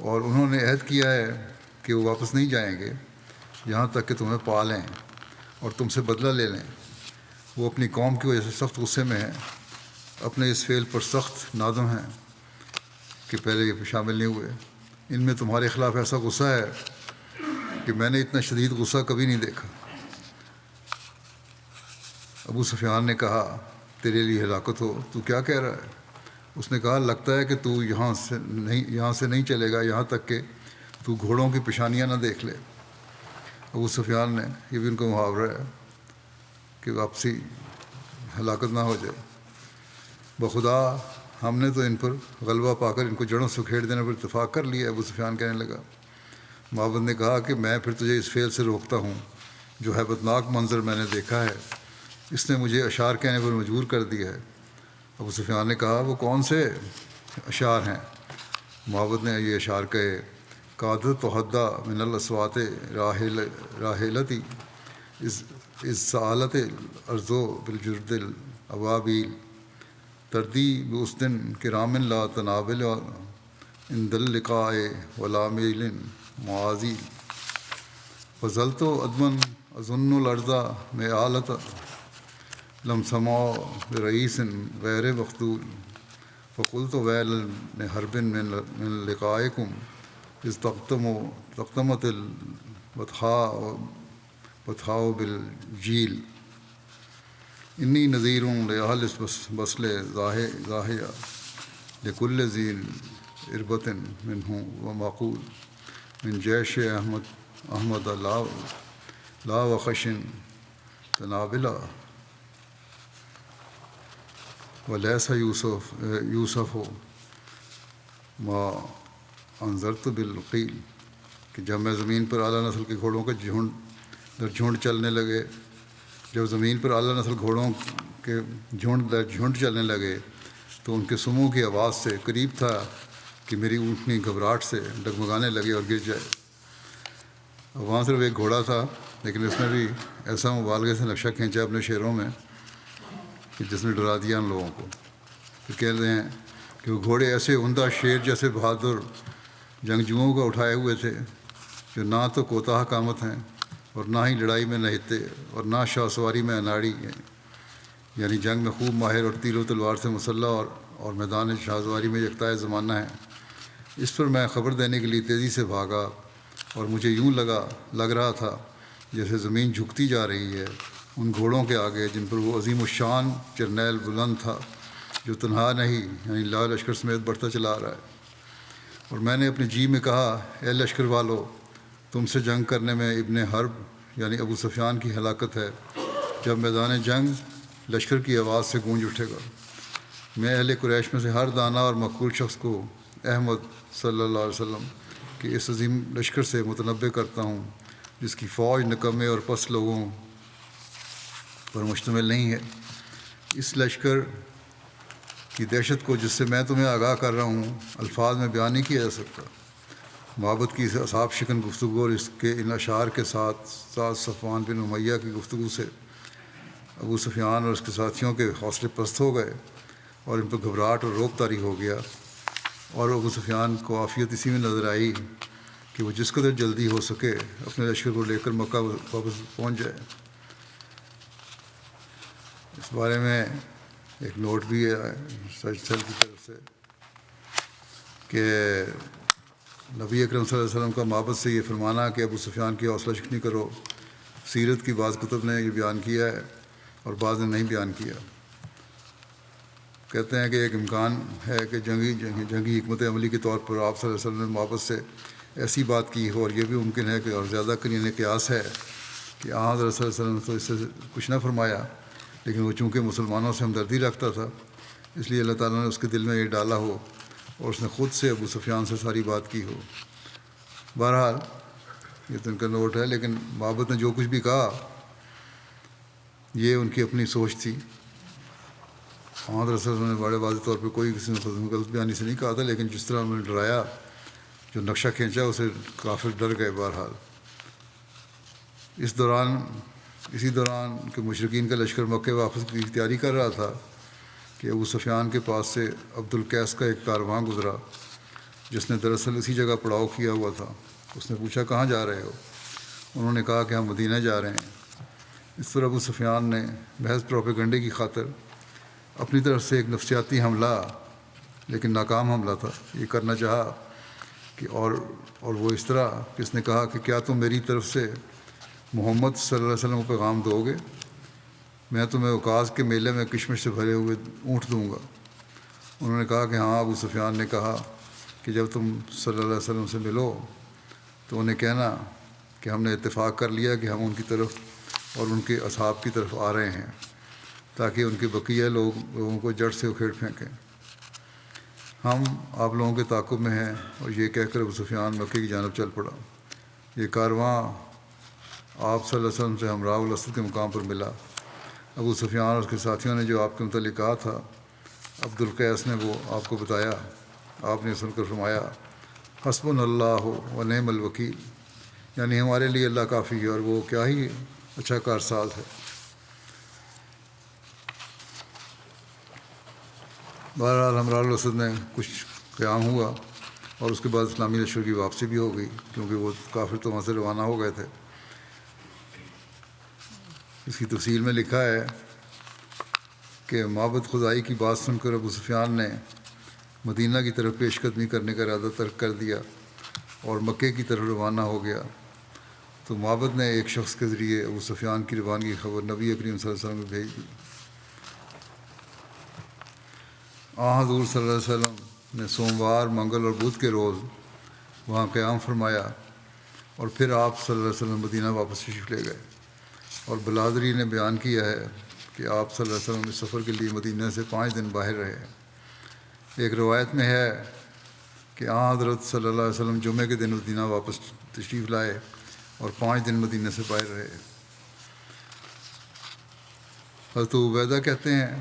Speaker 2: اور انہوں نے عہد کیا ہے کہ وہ واپس نہیں جائیں گے یہاں تک کہ تمہیں پا لیں اور تم سے بدلہ لے لیں۔ وہ اپنی قوم کی وجہ سے سخت غصے میں ہیں، اپنے اس فعل پر سخت نادم ہیں کہ پہلے یہ شامل نہیں ہوئے۔ ان میں تمہارے خلاف ایسا غصہ ہے کہ میں نے اتنا شدید غصہ کبھی نہیں دیکھا۔ ابو سفیان نے کہا، تیرے لیے ہلاکت ہو، تو کیا کہہ رہا ہے؟ اس نے کہا، لگتا ہے کہ تو یہاں سے نہیں چلے گا یہاں تک کہ تو گھوڑوں کی پیشانیاں نہ دیکھ لے۔ ابو سفیان نے، یہ بھی ان کا محاورہ ہے کہ واپسی ہلاکت نہ ہو جائے۔ بخدا ہم نے تو ان پر غلبہ پا کر ان کو جڑوں سے کھیڑ دینے پر اتفاق کر لیا۔ ابو سفیان کہنے لگا۔ معبد نے کہا کہ میں پھر تجھے اس فعل سے روکتا ہوں جو ہیبتناک منظر میں نے دیکھا ہے، اس نے مجھے اشعار کہنے پر مجبور کر دیا ہے۔ ابو سفیان نے کہا، وہ کون سے اشعار ہیں؟ معبد نے یہ اشعار کہے، قادت و حدہ من الاصوات راحلتی از سعالت الارض بالجرد الابابیل تردی باسدن کرام لا تنابل عند اللقاء ولا میل معاذی فضلت ادمن اظن الارض میالت لم سما برئیس غیر مقتول فقلت ویل حرب من لقائکم اذ تقتمت البطحاء بالجیل انی نذیر لأہل بسل ظاہیہ لکل ذی اربت منہ ومعقول من جیش احمد لا وخش تنابلا ولیس یوسف ما انذرت بالقیل کہ جب میں زمین پر اعلیٰ نسل کے گھوڑوں کا جھنڈ در جھنڈ چلنے لگے، جب زمین پر اعلیٰ نسل گھوڑوں کے جھنڈ در جھنڈ چلنے لگے تو ان کے سموں کی آواز سے قریب تھا کہ میری اونٹنی گھبراہٹ سے ڈگمگانے لگے اور گر جائے۔ اب وہاں صرف ایک گھوڑا تھا، لیکن اس نے بھی ایسا مبالغے سے نقشہ کھینچا اپنے شعروں میں کہ جس نے ڈرا دیا ان لوگوں کو۔ پھر کہہ رہے ہیں کہ وہ گھوڑے ایسے عمدہ شیر جیسے بہادر جنگجوؤں کو اٹھائے ہوئے تھے جو نہ تو کوتاہ قامت ہیں اور نہ ہی لڑائی میں نہتے اور نہ شاہ سواری میں اناڑی ہیں، یعنی جنگ میں خوب ماہر اور تیر و تلوار سے مسلح اور میدان شاہ سواری میں یکتائے زمانہ ہیں۔ اس پر میں خبر دینے کے لیے تیزی سے بھاگا اور مجھے یوں لگ رہا تھا جیسے زمین جھکتی جا رہی ہے ان گھوڑوں کے آگے جن پر وہ عظیم الشان جرنیل بلند تھا جو تنہا نہیں یعنی لاؤ لشکر سمیت بڑھتا چلا آ رہا ہے۔ اور میں نے اپنے جی میں کہا، اے لشکر والو، تم سے جنگ کرنے میں ابن حرب یعنی ابو سفیان کی ہلاکت ہے۔ جب میدان جنگ لشکر کی آواز سے گونج اٹھے گا، میں اہل قریش میں سے ہر دانا اور مقبول شخص کو احمد صلی اللہ علیہ وسلم کے اس عظیم لشکر سے متنبع کرتا ہوں جس کی فوج نکمے اور پس لوگوں پر مشتمل نہیں ہے۔ اس لشکر کی دہشت کو جس سے میں تمہیں آگاہ کر رہا ہوں الفاظ میں بیان نہیں کیا جا سکتا۔ معبد کی اصحاب شکن گفتگو اور اس کے ان اشعار کے ساتھ صفوان بن امیہ کی گفتگو سے ابو سفیان اور اس کے ساتھیوں کے حوصلے پست ہو گئے اور ان پر گھبراہٹ اور روب طاری ہو گیا، اور ابو سفیان کو عافیت اسی میں نظر آئی کہ وہ جس قدر جلدی ہو سکے اپنے لشکر کو لے کر مکہ واپس پہنچ جائے۔ اس بارے میں ایک نوٹ بھی ہے سچ سل کی طرف سے کہ نبی اکرم صلی اللہ علیہ وسلم کا معبد سے یہ فرمانا کہ ابو سفیان کی حوصلہ شکنی کرو، سیرت کی بعض کتب نے یہ بیان کیا ہے اور بعض نے نہیں بیان کیا۔ کہتے ہیں کہ ایک امکان ہے کہ جنگی حکمت عملی کے طور پر آپ صلی اللہ علیہ وسلم نے معبد سے ایسی بات کی ہو، اور یہ بھی ممکن ہے کہ اور زیادہ قرین قیاس ہے کہ حضرت صلی اللہ علیہ وسلم نے تو اس سے کچھ نہ فرمایا، لیکن وہ چونکہ مسلمانوں سے ہمدردی رکھتا تھا اس لیے اللہ تعالیٰ نے اس کے دل میں یہ ڈالا ہو اور اس نے خود سے ابو سفیان سے ساری بات کی ہو۔ بہرحال یہ تو ان کا نوٹ ہے، لیکن معبد نے جو کچھ بھی کہا یہ ان کی اپنی سوچ تھی۔ حضرت رسول اللہ نے بڑے واضح طور پہ کوئی کسی نے غلط بیانی سے نہیں کہا تھا، لیکن جس طرح انہوں نے ڈرایا، جو نقشہ کھینچا، اسے کافر ڈر گئے۔ بہرحال اسی دوران کہ مشرکین کا لشکر مکہ واپس کی تیاری کر رہا تھا کہ ابو سفیان کے پاس سے عبد القیس کا ایک کارواں گزرا جس نے دراصل اسی جگہ پڑاؤ کیا ہوا تھا۔ اس نے پوچھا، کہاں جا رہے ہو؟ انہوں نے کہا کہ ہم مدینہ جا رہے ہیں۔ اس پر ابو سفیان نے محض پروپیگنڈے کی خاطر اپنی طرف سے ایک نفسیاتی حملہ، لیکن ناکام حملہ تھا، یہ کرنا چاہا کہ اور وہ اس طرح کہ اس نے کہا کہ کیا تم میری طرف سے محمد صلی اللہ علیہ وسلم کو پیغام دو گے؟ میں تمہیں اوقاز کے میلے میں کشمش سے بھرے ہوئے اونٹ دوں گا۔ انہوں نے کہا کہ ہاں۔ ابو سفیان نے کہا کہ جب تم صلی اللہ علیہ وسلم سے ملو تو انہیں کہنا کہ ہم نے اتفاق کر لیا کہ ہم ان کی طرف اور ان کے اصحاب کی طرف آ رہے ہیں تاکہ ان کے بقیہ لوگوں کو جڑ سے اکھیڑ پھینکیں۔ ہم آپ لوگوں کے تعاقب میں ہیں۔ اور یہ کہہ کر ابو سفیان مکے کی جانب چل پڑا۔ یہ کارواں آپ صلی اللہ علیہ وسلم سے ہمراہ الاسد کے مقام پر ملا۔ ابو سفیان اور اس کے ساتھیوں نے جو آپ کے متعلق کہا تھا، عبد القیس نے وہ آپ کو بتایا۔ آپ نے سن کر فرمایا، حسبنا اللہ و نعم الوکیل، یعنی ہمارے لیے اللہ کافی ہے اور وہ کیا ہی اچھا کارساز ہے۔ بہرحال ہمراہ الاسد میں کچھ قیام ہوا اور اس کے بعد اسلامی لشکر کی واپسی بھی ہو گئی، کیونکہ وہ کافر تو وہاں سے روانہ ہو گئے تھے۔ اس کی تفصیل میں لکھا ہے کہ معبد خدائی کی بات سن کر ابو سفیان نے مدینہ کی طرف پیش قدمی کرنے کا ارادہ ترک کر دیا اور مکے کی طرف روانہ ہو گیا، تو معبد نے ایک شخص کے ذریعے ابو سفیان کی روانگی کی خبر نبی کریم صلی اللہ علیہ وسلم کو بھیج دی۔ حضور صلی اللہ علیہ وسلم نے سوموار، منگل اور بدھ کے روز وہاں قیام فرمایا اور پھر آپ صلی اللہ علیہ وسلم مدینہ واپس تشریف لے گئے، اور بلادری نے بیان کیا ہے کہ آپ صلی اللہ علیہ وسلم اس سفر کے لیے مدینہ سے 5 دن باہر رہے۔ ایک روایت میں ہے کہ حضرت صلی اللہ علیہ وسلم جمعے کے دن مدینہ واپس تشریف لائے اور 5 دن مدینہ سے باہر رہے۔ حضرت عبیدہ کہتے ہیں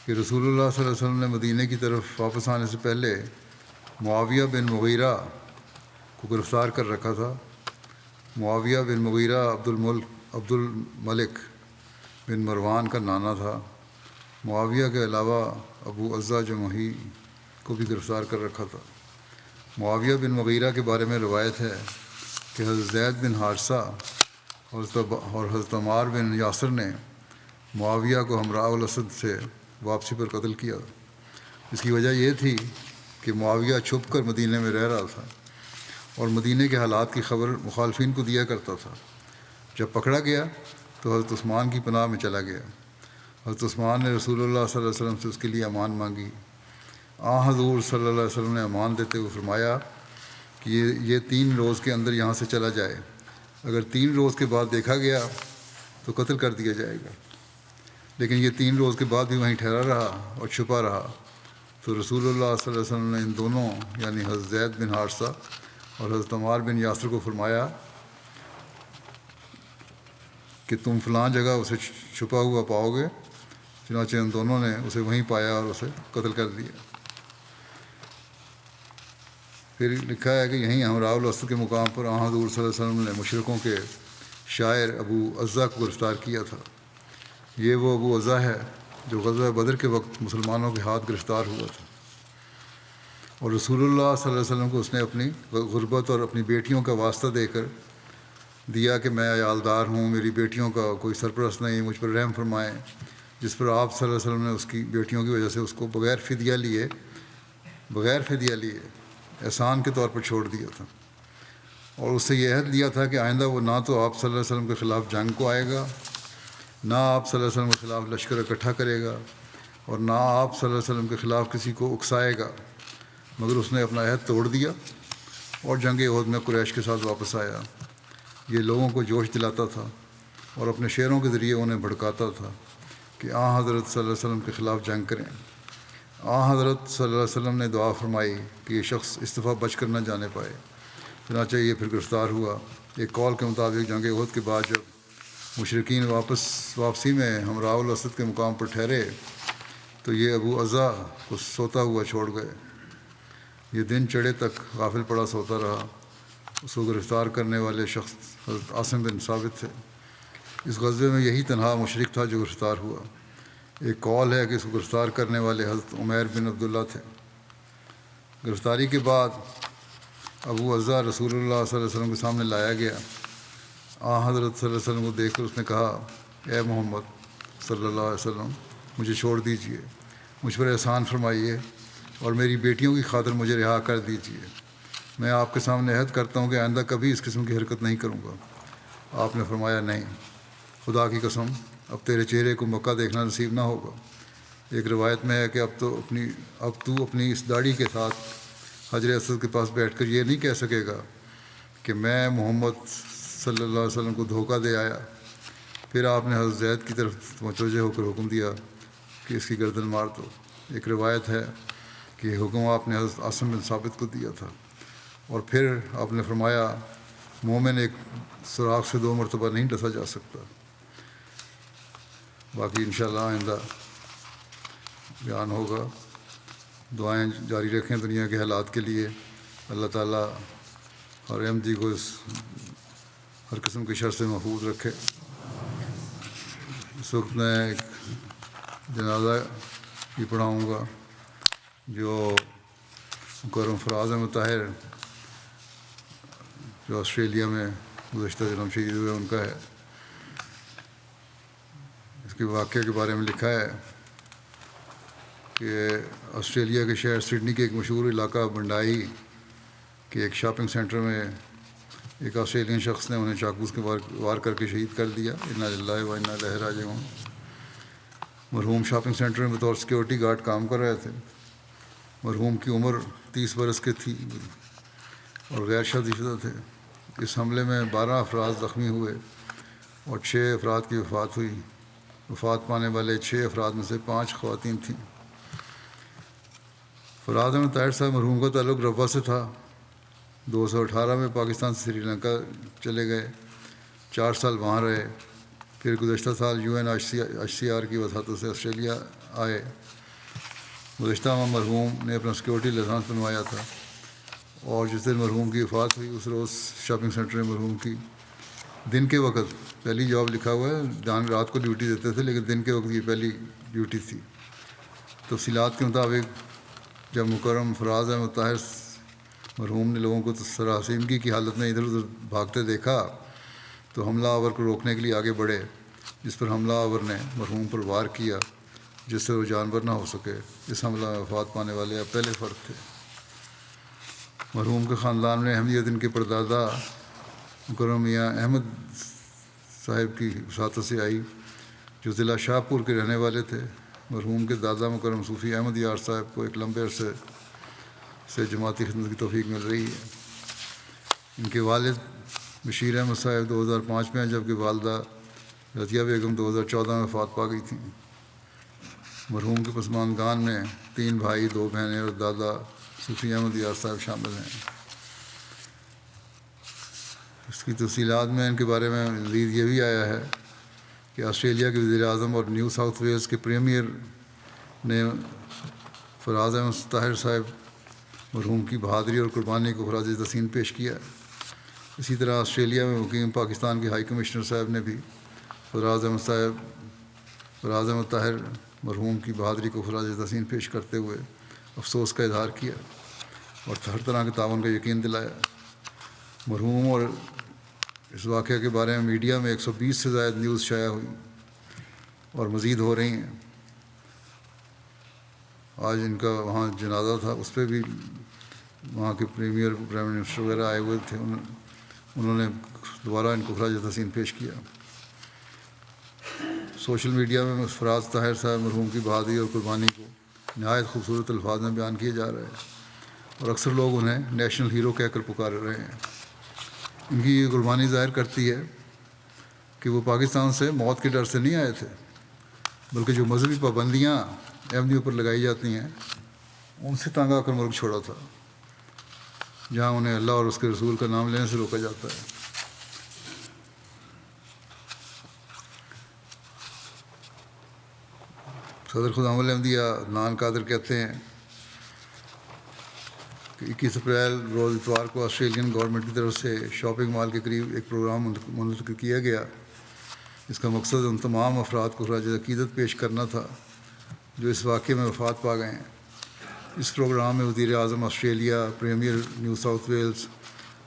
Speaker 2: کہ رسول اللہ صلی اللہ علیہ وسلم نے مدینہ کی طرف واپس آنے سے پہلے معاویہ بن مغیرہ کو گرفتار کر رکھا تھا۔ معاویہ بن مغیرہ عبد الملک بن مروان کا نانا تھا۔ معاویہ کے علاوہ ابو عزہ جمحی کو بھی گرفتار کر رکھا تھا۔ معاویہ بن مغیرہ کے بارے میں روایت ہے کہ حضرت زید بن حارثہ اور حضرت عمار بن یاسر نے معاویہ کو ہمراہ الاسد سے واپسی پر قتل کیا۔ اس کی وجہ یہ تھی کہ معاویہ چھپ کر مدینہ میں رہ رہا تھا اور مدینہ کے حالات کی خبر مخالفین کو دیا کرتا تھا۔ جب پکڑا گیا تو حضرت عثمان کی پناہ میں چلا گیا۔ حضرت عثمان نے رسول اللہ صلی اللہ علیہ وسلم سے اس کے لیے امان مانگی۔ حضور صلی اللہ علیہ وسلم نے امان دیتے ہوئے فرمایا کہ یہ 3 روز کے اندر یہاں سے چلا جائے، اگر 3 روز کے بعد دیکھا گیا تو قتل کر دیا جائے گا۔ لیکن یہ 3 روز کے بعد بھی وہیں ٹھہرا رہا اور چھپا رہا، تو رسول اللہ صلی اللہ علیہ وسلم نے ان دونوں یعنی حضرت زید بن حارثہ اور حضرت عمار بن یاسر کو فرمایا کہ تم فلاں جگہ اسے چھپا ہوا پاؤ گے۔ چنانچہ ان دونوں نے اسے وہیں پایا اور اسے قتل کر دیا۔ پھر لکھا ہے کہ یہیں ہمراہ الاسد کے مقام پر حضور صلی اللہ علیہ وسلم نے مشرکوں کے شاعر ابو عزہ کو گرفتار کیا تھا۔ یہ وہ ابو عزہ ہے جو غزوہ بدر کے وقت مسلمانوں کے ہاتھ گرفتار ہوا تھا، اور رسول اللہ صلی اللہ علیہ وسلم کو اس نے اپنی غربت اور اپنی بیٹیوں کا واسطہ دے کر دیا کہ میں عیالدار ہوں، میری بیٹیوں کا کوئی سرپرست نہیں، مجھ پر رحم فرمائیں، جس پر آپ صلی اللہ علیہ وسلم نے اس کی بیٹیوں کی وجہ سے اس کو بغیر فدیہ لیے احسان کے طور پر چھوڑ دیا تھا، اور اس سے یہ عہد لیا تھا کہ آئندہ وہ نہ تو آپ صلی اللہ علیہ وسلم کے خلاف جنگ کو آئے گا، نہ آپ صلی اللہ علیہ وسلم کے خلاف لشکر اکٹھا کرے گا، اور نہ آپ صلی اللہ علیہ وسلم کے خلاف کسی کو اکسائے گا، مگر اس نے اپنا عہد توڑ دیا اور جنگ احد میں قریش کے ساتھ واپس آیا۔ یہ لوگوں کو جوش دلاتا تھا اور اپنے شعروں کے ذریعے انہیں بھڑکاتا تھا کہ حضرت صلی اللہ علیہ وسلم کے خلاف جنگ کریں۔ حضرت صلی اللہ علیہ وسلم نے دعا فرمائی کہ یہ شخص اس دفعہ بچ کر نہ جانے پائے، چنانچہ یہ پھر گرفتار ہوا۔ ایک قول کے مطابق جنگ احد کے بعد جب مشرکین واپسی میں ہمراہ الاسد کے مقام پر ٹھہرے تو یہ ابو عزہ کو سوتا ہوا چھوڑ گئے۔ یہ دن چڑھے تک غافل پڑا سوتا رہا۔ اس کو گرفتار کرنے والے شخص حضرت عاصم بن ثابت تھے۔ اس غزوے میں یہی تنہا مشرک تھا جو گرفتار ہوا۔ ایک قول ہے کہ اس کو گرفتار کرنے والے حضرت عمیر بن عبداللہ تھے۔ گرفتاری کے بعد ابو عزہ رسول اللہ صلی اللہ علیہ وسلم کے سامنے لایا گیا۔ حضرت صلی اللہ علیہ وسلم کو دیکھ کر اس نے کہا، اے محمد صلی اللہ علیہ وسلم، مجھے چھوڑ دیجئے، مجھ پر احسان فرمائیے اور میری بیٹیوں کی خاطر مجھے رہا کر دیجئے۔ میں آپ کے سامنے عہد کرتا ہوں کہ آئندہ کبھی اس قسم کی حرکت نہیں کروں گا۔ آپ نے فرمایا، نہیں، خدا کی قسم، اب تیرے چہرے کو مکہ دیکھنا نصیب نہ ہوگا۔ ایک روایت میں ہے کہ اب تو اپنی اس داڑھی کے ساتھ حجر اسود کے پاس بیٹھ کر یہ نہیں کہہ سکے گا کہ میں محمد صلی اللہ علیہ وسلم کو دھوکہ دے آیا۔ پھر آپ نے حضرت زید کی طرف متوجہ ہو کر حکم دیا کہ اس کی گردن مار دو۔ ایک روایت ہے کہ یہ حکم آپ نے حضرت عاصم بن ثابت کو دیا تھا، اور پھر آپ نے فرمایا، مومن ایک سوراخ سے 2 مرتبہ نہیں ڈسا جا سکتا۔ باقی انشاءاللہ آئندہ بیان ہوگا۔ دعائیں جاری رکھیں دنیا کے حالات کے لیے۔ اللہ تعالیٰ اور احمدی کو اس ہر قسم کی شر سے محفوظ رکھے۔ اس وقت میں ایک جنازہ بھی پڑھاؤں گا جو مکرم فراز احمد طاہر جو آسٹریلیا میں گزشتہ دنوں شہید ہوئے ان کا ہے۔ اس کے واقعے کے بارے میں لکھا ہے کہ آسٹریلیا کے شہر سڈنی کے ایک مشہور علاقہ بنڈائی کے ایک شاپنگ سینٹر میں ایک آسٹریلین شخص نے انہیں چاقو کے وار کر کے شہید کر دیا۔ انا للہ و انا الیہ راجعون۔ مرحوم شاپنگ سینٹر میں بطور سیکورٹی گارڈ کام کر رہے تھے۔ مرحوم کی عمر 30 برس کی تھی اور غیر شادی شدہ تھے۔ اس حملے میں 12 افراد زخمی ہوئے اور 6 افراد کی وفات ہوئی۔ وفات پانے والے 6 افراد میں سے 5 خواتین تھیں۔ فراز احمد طاہر صاحب مرحوم کا تعلق روا سے تھا۔ 2018 میں پاکستان سے سری لنکا چلے گئے، 4 سال وہاں رہے، پھر گزشتہ سال UNHCR کی وساطت سے آسٹریلیا آئے۔ گزشتہ ماہ مرحوم نے اپنا سیکورٹی لائسنس بنوایا تھا اور جس دن مرحوم کی وفات ہوئی اس روز شاپنگ سینٹر میں مرحوم کی دن کے وقت پہلی جاب لکھا ہوا ہے، رات کو ڈیوٹی دیتے تھے لیکن دن کے وقت یہ پہلی ڈیوٹی تھی۔ تفصیلات کے مطابق جب مکرم فراز احمد طاہر مرحوم نے لوگوں کو سراسیمگی کی حالت میں ادھر ادھر بھاگتے دیکھا تو حملہ آور کو روکنے کے لیے آگے بڑھے، جس پر حملہ آور نے مرحوم پر وار کیا جس سے وہ جانور نہ ہو سکے۔ اس حملہ میں وفات پانے والے اب پہلے فرد تھے۔ مرحوم کے خاندان میں اہمیت ان کے پردادا مکرم میاں احمد صاحب کی وساطت سے آئی جو ضلع شاہپور کے رہنے والے تھے۔ مرحوم کے دادا مکرم صوفی احمد یار صاحب کو ایک لمبے عرصے سے جماعتی خدمت کی توفیق مل رہی ہے۔ ان کے والد بشیر احمد صاحب 2005 میں ہیں جبکہ والدہ رضیہ بیگم 2014 میں وفات پا گئی تھیں۔ مرحوم کے پسماندگان میں 3 بھائی 2 بہنیں اور دادا صوفی احمد یار صاحب شامل ہیں۔ اس کی تفصیلات میں ان کے بارے میں مزید یہ بھی آیا ہے کہ آسٹریلیا کے وزیر اعظم اور نیو ساؤتھ ویلز کے پریمیئر نے فراز احمد طاہر صاحب مرحوم کی بہادری اور قربانی کو خراج تحسین پیش کیا۔ اسی طرح آسٹریلیا میں مقیم پاکستان کے ہائی کمشنر صاحب نے بھی فراز احمد طاہر مرحوم کی بہادری کو خراج تحسین پیش کرتے ہوئے افسوس کا اظہار کیا اور ہر طرح کے تعاون کا یقین دلایا۔ مرحوم اور اس واقعے کے بارے میں میڈیا میں 120 سے زائد نیوز شائع ہوئی اور مزید ہو رہی ہیں۔ آج ان کا وہاں جنازہ تھا، اس پہ بھی وہاں کے پریمیئر پرائم منسٹر وغیرہ آئے ہوئے تھے، انہوں نے دوبارہ ان کو خراج تحسین پیش کیا۔ سوشل میڈیا میں فراز طاہر صاحب مرحوم کی بہادری اور قربانی کو نہایت خوبصورت الفاظ میں بیان کیا جا رہا ہے اور اکثر لوگ انہیں نیشنل ہیرو کہہ کر پکار رہے ہیں۔ ان کی یہ قربانی ظاہر کرتی ہے کہ وہ پاکستان سے موت کے ڈر سے نہیں آئے تھے بلکہ جو مذہبی پابندیاں احمدیوں پر لگائی جاتی ہیں ان سے تنگ آ کر ملک چھوڑا تھا، جہاں انہیں اللہ اور اس کے رسول کا نام لینے سے روکا جاتا ہے۔ صدر خدام الاحمدیہ عدنان قادر کہتے ہیں کہ 21 اپریل روز اتوار کو آسٹریلین گورنمنٹ کی طرف سے شاپنگ مال کے قریب ایک پروگرام منعقد کیا گیا۔ اس کا مقصد ان تمام افراد کو خراج عقیدت پیش کرنا تھا جو اس واقعے میں وفات پا گئے ہیں۔ اس پروگرام میں وزیر اعظم Australia, premier New South Wales,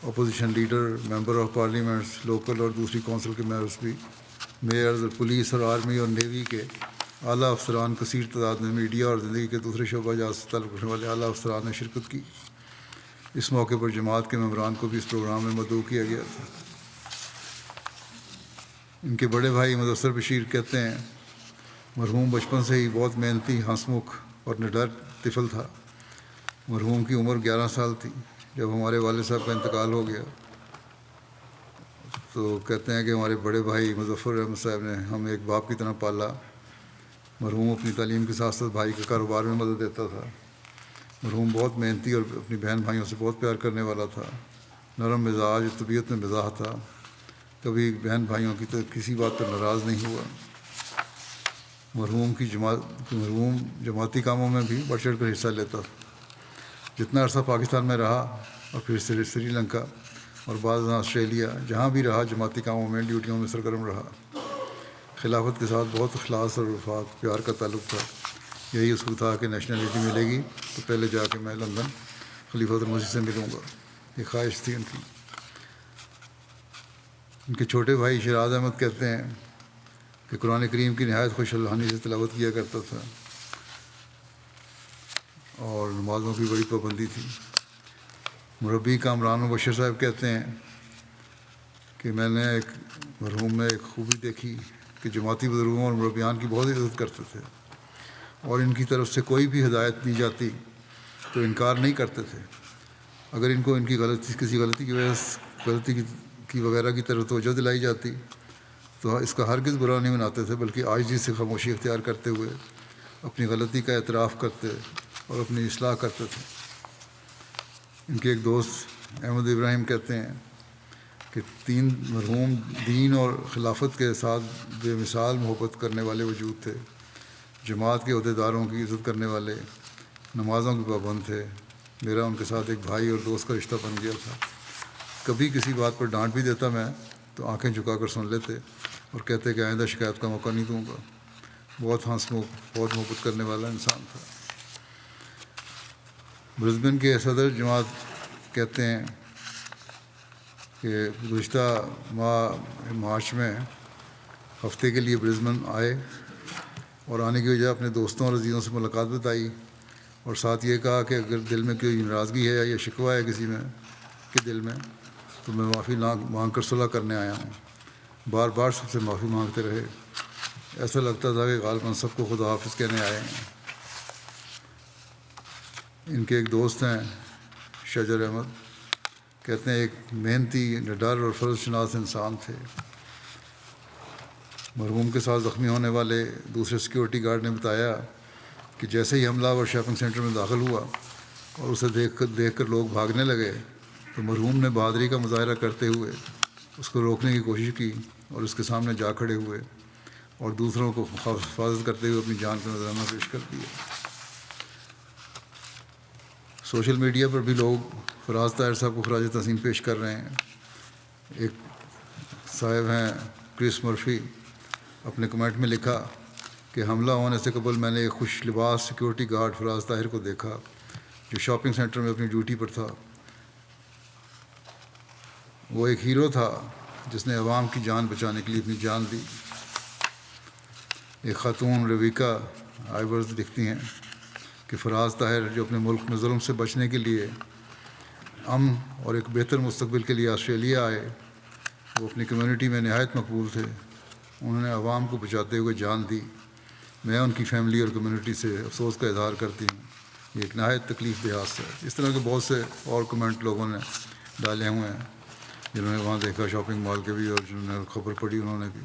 Speaker 2: opposition leader, member of parliaments, local اور دوسری کونسل کے ممبرز بھی، میئرز اور پولیس اور آرمی اور نیوی کے اعلیٰ افسران، کثیر تعداد میں میڈیا اور زندگی کے دوسرے شعبہ جات سے تعلق رکھنے والے اعلیٰ افسران نے شرکت کی۔ اس موقع پر جماعت کے ممبران کو بھی اس پروگرام میں مدعو کیا گیا تھا۔ ان کے بڑے بھائی مدثر بشیر کہتے ہیں مرحوم بچپن سے ہی بہت محنتی، ہنسمکھ اور نڈر طفل تھا۔ مرحوم کی عمر 11 سال تھی جب ہمارے والد صاحب کا انتقال ہو گیا، تو کہتے ہیں کہ ہمارے بڑے بھائی مظفر احمد صاحب نے ہمیں ایک باپ کی طرح پالا۔ مرحوم اپنی تعلیم کے ساتھ ساتھ بھائی کے کاروبار میں مدد دیتا تھا۔ مرحوم بہت محنتی اور اپنی بہن بھائیوں سے بہت پیار کرنے والا تھا، نرم مزاج، طبیعت میں مزاح تھا، کبھی بہن بھائیوں کی کسی بات پر ناراض نہیں ہوا۔ مرحوم جماعتی کاموں میں بھی بڑھ چڑھ کر حصہ لیتا تھا۔ جتنا عرصہ پاکستان میں رہا اور پھر سری لنکا، اور بعض آسٹریلیا، جہاں بھی رہا جماعتی کاموں میں ڈیوٹیوں میں سرگرم رہا۔ خلافت کے ساتھ بہت اخلاص اور وفاق پیار کا تعلق تھا۔ یہی اصول تھا کہ نیشنلٹی ملے گی تو پہلے جا کے میں لندن خلیفۃ المسیح سے ملوں گا، یہ خواہش تھی ان کی۔ ان کے چھوٹے بھائی شیراز احمد کہتے ہیں کہ قرآن کریم کی نہایت خوش الحانی سے تلاوت کیا کرتا تھا اور نمازوں کی بڑی پابندی تھی۔ مربی کامران مبشر صاحب کہتے ہیں کہ میں نے ایک مرحوم میں ایک خوبی دیکھی کہ جماعتی بزرگوں اور مربیان کی بہت عزت کرتے تھے اور ان کی طرف سے کوئی بھی ہدایت دی جاتی تو انکار نہیں کرتے تھے۔ اگر ان کو ان کی کسی غلطی کی وجہ سے کی وغیرہ کی طرف توجہ دلائی جاتی تو اس کا ہرگز برا نہیں مناتے تھے، بلکہ عاجزی سے خاموشی اختیار کرتے ہوئے اپنی غلطی کا اعتراف کرتے اور اپنی اصلاح کرتے تھے۔ ان کے ایک دوست احمد ابراہیم کہتے ہیں کہ 3 مرحوم دین اور خلافت کے ساتھ بے مثال محبت کرنے والے وجود تھے، جماعت کے عہدیداروں کی عزت کرنے والے، نمازوں کے پابند تھے۔ میرا ان کے ساتھ ایک بھائی اور دوست کا رشتہ بن گیا تھا۔ کبھی کسی بات پر ڈانٹ بھی دیتا میں تو آنکھیں جھکا کر سن لیتے اور کہتے کہ آئندہ شکایت کا موقع نہیں دوں گا۔ بہت بہت محبت کرنے والا انسان تھا۔ برسبن کے صدر جماعت کہتے ہیں کہ گزشتہ مارچ میں ہفتے کے لیے برسبن آئے اور آنے کی وجہ اپنے دوستوں اور عزیزوں سے ملاقات بتائی اور ساتھ یہ کہا کہ اگر دل میں کوئی ناراضگی ہے یا شکوہ ہے کسی میں کے دل میں تو میں معافی مانگ کر صلح کرنے آیا ہوں۔ بار بار سب سے معافی مانگتے رہے، ایسا لگتا تھا کہ غالباً سب کو خدا حافظ کہنے آئے ہیں۔ ان کے ایک دوست ہیں شجر احمد، کہتے ہیں ایک محنتی، نڈر اور فرض شناس انسان تھے۔ مرحوم کے ساتھ زخمی ہونے والے دوسرے سیکیورٹی گارڈ نے بتایا کہ جیسے ہی حملہ اور شاپنگ سینٹر میں داخل ہوا اور اسے دیکھ کر لوگ بھاگنے لگے تو مرحوم نے بہادری کا مظاہرہ کرتے ہوئے اس کو روکنے کی کوشش کی اور اس کے سامنے جا کھڑے ہوئے اور دوسروں کو حفاظت کرتے ہوئے اپنی جان کا نذرانہ پیش کر دیا۔ سوشل میڈیا پر بھی لوگ فراز طاہر صاحب کو خراج تحسین پیش کر رہے ہیں۔ ایک صاحب ہیں کرس مرفی، اپنے کمنٹ میں لکھا کہ حملہ ہونے سے قبل میں نے ایک خوش لباس سیکیورٹی گارڈ فراز طاہر کو دیکھا جو شاپنگ سینٹر میں اپنی ڈیوٹی پر تھا۔ وہ ایک ہیرو تھا جس نے عوام کی جان بچانے کے لیے اپنی جان دی۔ ایک خاتون رویکا آئیورز لکھتی ہیں کہ فراز طاہر جو اپنے ملک میں ظلم سے بچنے کے لیے امن اور ایک بہتر مستقبل کے لیے آسٹریلیا آئے، وہ اپنی کمیونٹی میں نہایت مقبول تھے۔ انہوں نے عوام کو بچاتے ہوئے جان دی۔ میں ان کی فیملی اور کمیونٹی سے افسوس کا اظہار کرتی ہوں۔ یہ ایک نہایت تکلیف دہ حادثہ ہے۔ اس طرح کے بہت سے اور کمنٹ لوگوں نے ڈالے ہوئے ہیں جنہوں نے وہاں دیکھا، شاپنگ مال کے بھی، اور جنہوں نے خبر پڑھی انہوں نے بھی۔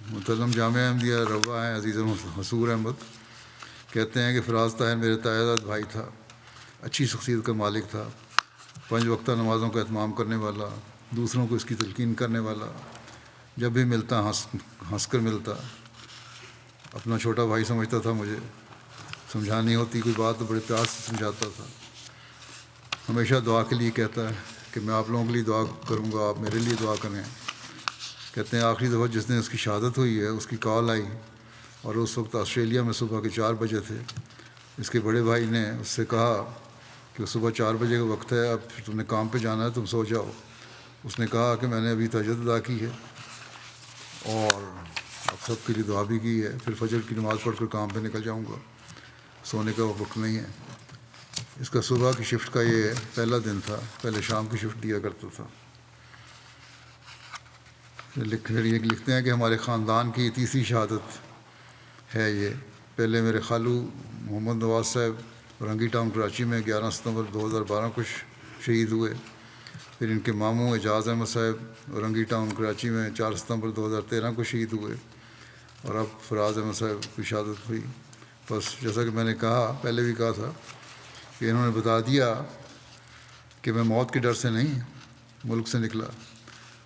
Speaker 2: متعلم جامعہ احمدیہ روا ہیں عزیز حصور احمد، کہتے ہیں کہ فراز طاہر میرے تائیداد بھائی تھا، اچھی شخصیت کا مالک تھا، 5 وقتہ نمازوں کا اہتمام کرنے والا، دوسروں کو اس کی تلقین کرنے والا، جب بھی ملتا ہنس کر ملتا، اپنا چھوٹا بھائی سمجھتا تھا مجھے، سمجھانی ہوتی کوئی بات تو بڑے پیار سے سمجھاتا تھا، ہمیشہ دعا کے لیے کہتا ہے کہ میں آپ لوگوں کے لیے دعا کروں گا، آپ میرے لیے دعا کریں۔ کہتے ہیں آخری دفعہ جس دن اس کی شہادت ہوئی ہے اس کی کال آئی اور اس وقت آسٹریلیا میں صبح کے 4 بجے تھے۔ اس کے بڑے بھائی نے اس سے کہا کہ صبح 4 بجے کا وقت ہے، اب تم نے کام پہ جانا ہے، تم سو جاؤ۔ اس نے کہا کہ میں نے ابھی تہجد ادا کی ہے اور اب سب کے لیے دعا بھی کی ہے، پھر فجر کی نماز پڑھ کر کام پہ نکل جاؤں گا، سونے کا وقت نہیں ہے۔ اس کا صبح کی شفٹ کا یہ پہلا دن تھا، پہلے شام کی شفٹ دیا کرتا تھا۔ لکھتے ہیں کہ ہمارے خاندان کی تیسری شہادت ہے یہ۔ پہلے میرے خالو محمد نواز صاحب رنگی ٹاؤن کراچی میں 11 ستمبر 2012 کو شہید ہوئے۔ پھر ان کے ماموں اعجاز احمد صاحب رنگی ٹاؤن کراچی میں 4 ستمبر 2013 کو شہید ہوئے، اور اب فراز احمد صاحب کی شہادت ہوئی۔ بس جیسا کہ میں نے کہا، پہلے بھی کہا تھا کہ انہوں نے بتا دیا کہ میں موت کے ڈر سے نہیں ملک سے نکلا،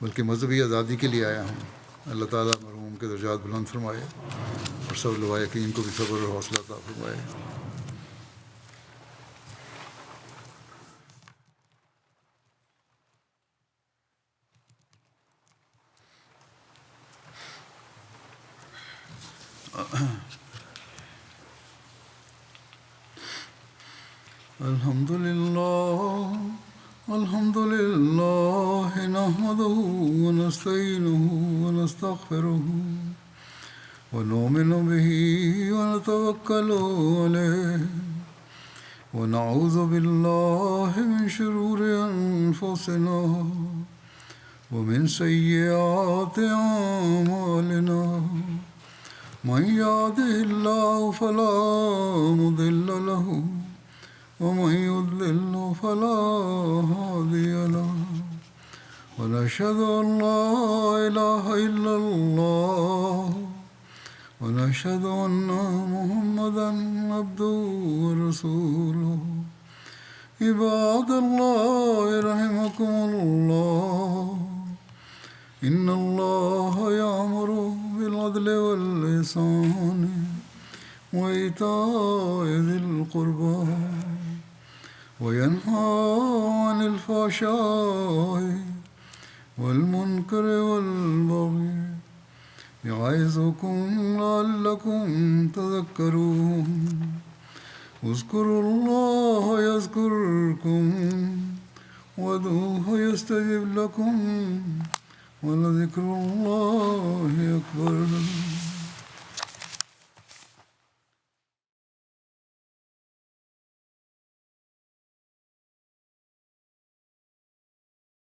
Speaker 2: بلکہ مذہبی آزادی کے لیے آیا ہوں۔ اللہ تعالیٰ مرحوم کے درجات بلند فرمائے اور سب لوائقین کو بھی صبر اور حوصلہ عطا فرمائے۔ الحمد لله نحمده ونستعينه ونستغفره ونؤمن به ونتوكل عليه ونعوذ بالله من شرور أنفسنا ومن سيئات أعمالنا من يهده الله فلا مضل له ومن يضلل فلا هادي له ونشهد أن لا إله إلا الله ونشهد أن محمدا عبده ورسوله عباد الله رحمكم الله إن الله يأمر بالعدل والإحسان وإيتاء ذي القربى وينهى عن الفحشاء والمنكر والبغي يعظكم لعلكم تذكرون اذكروا الله يذكركم وادعوه يستجب لكم ولذكر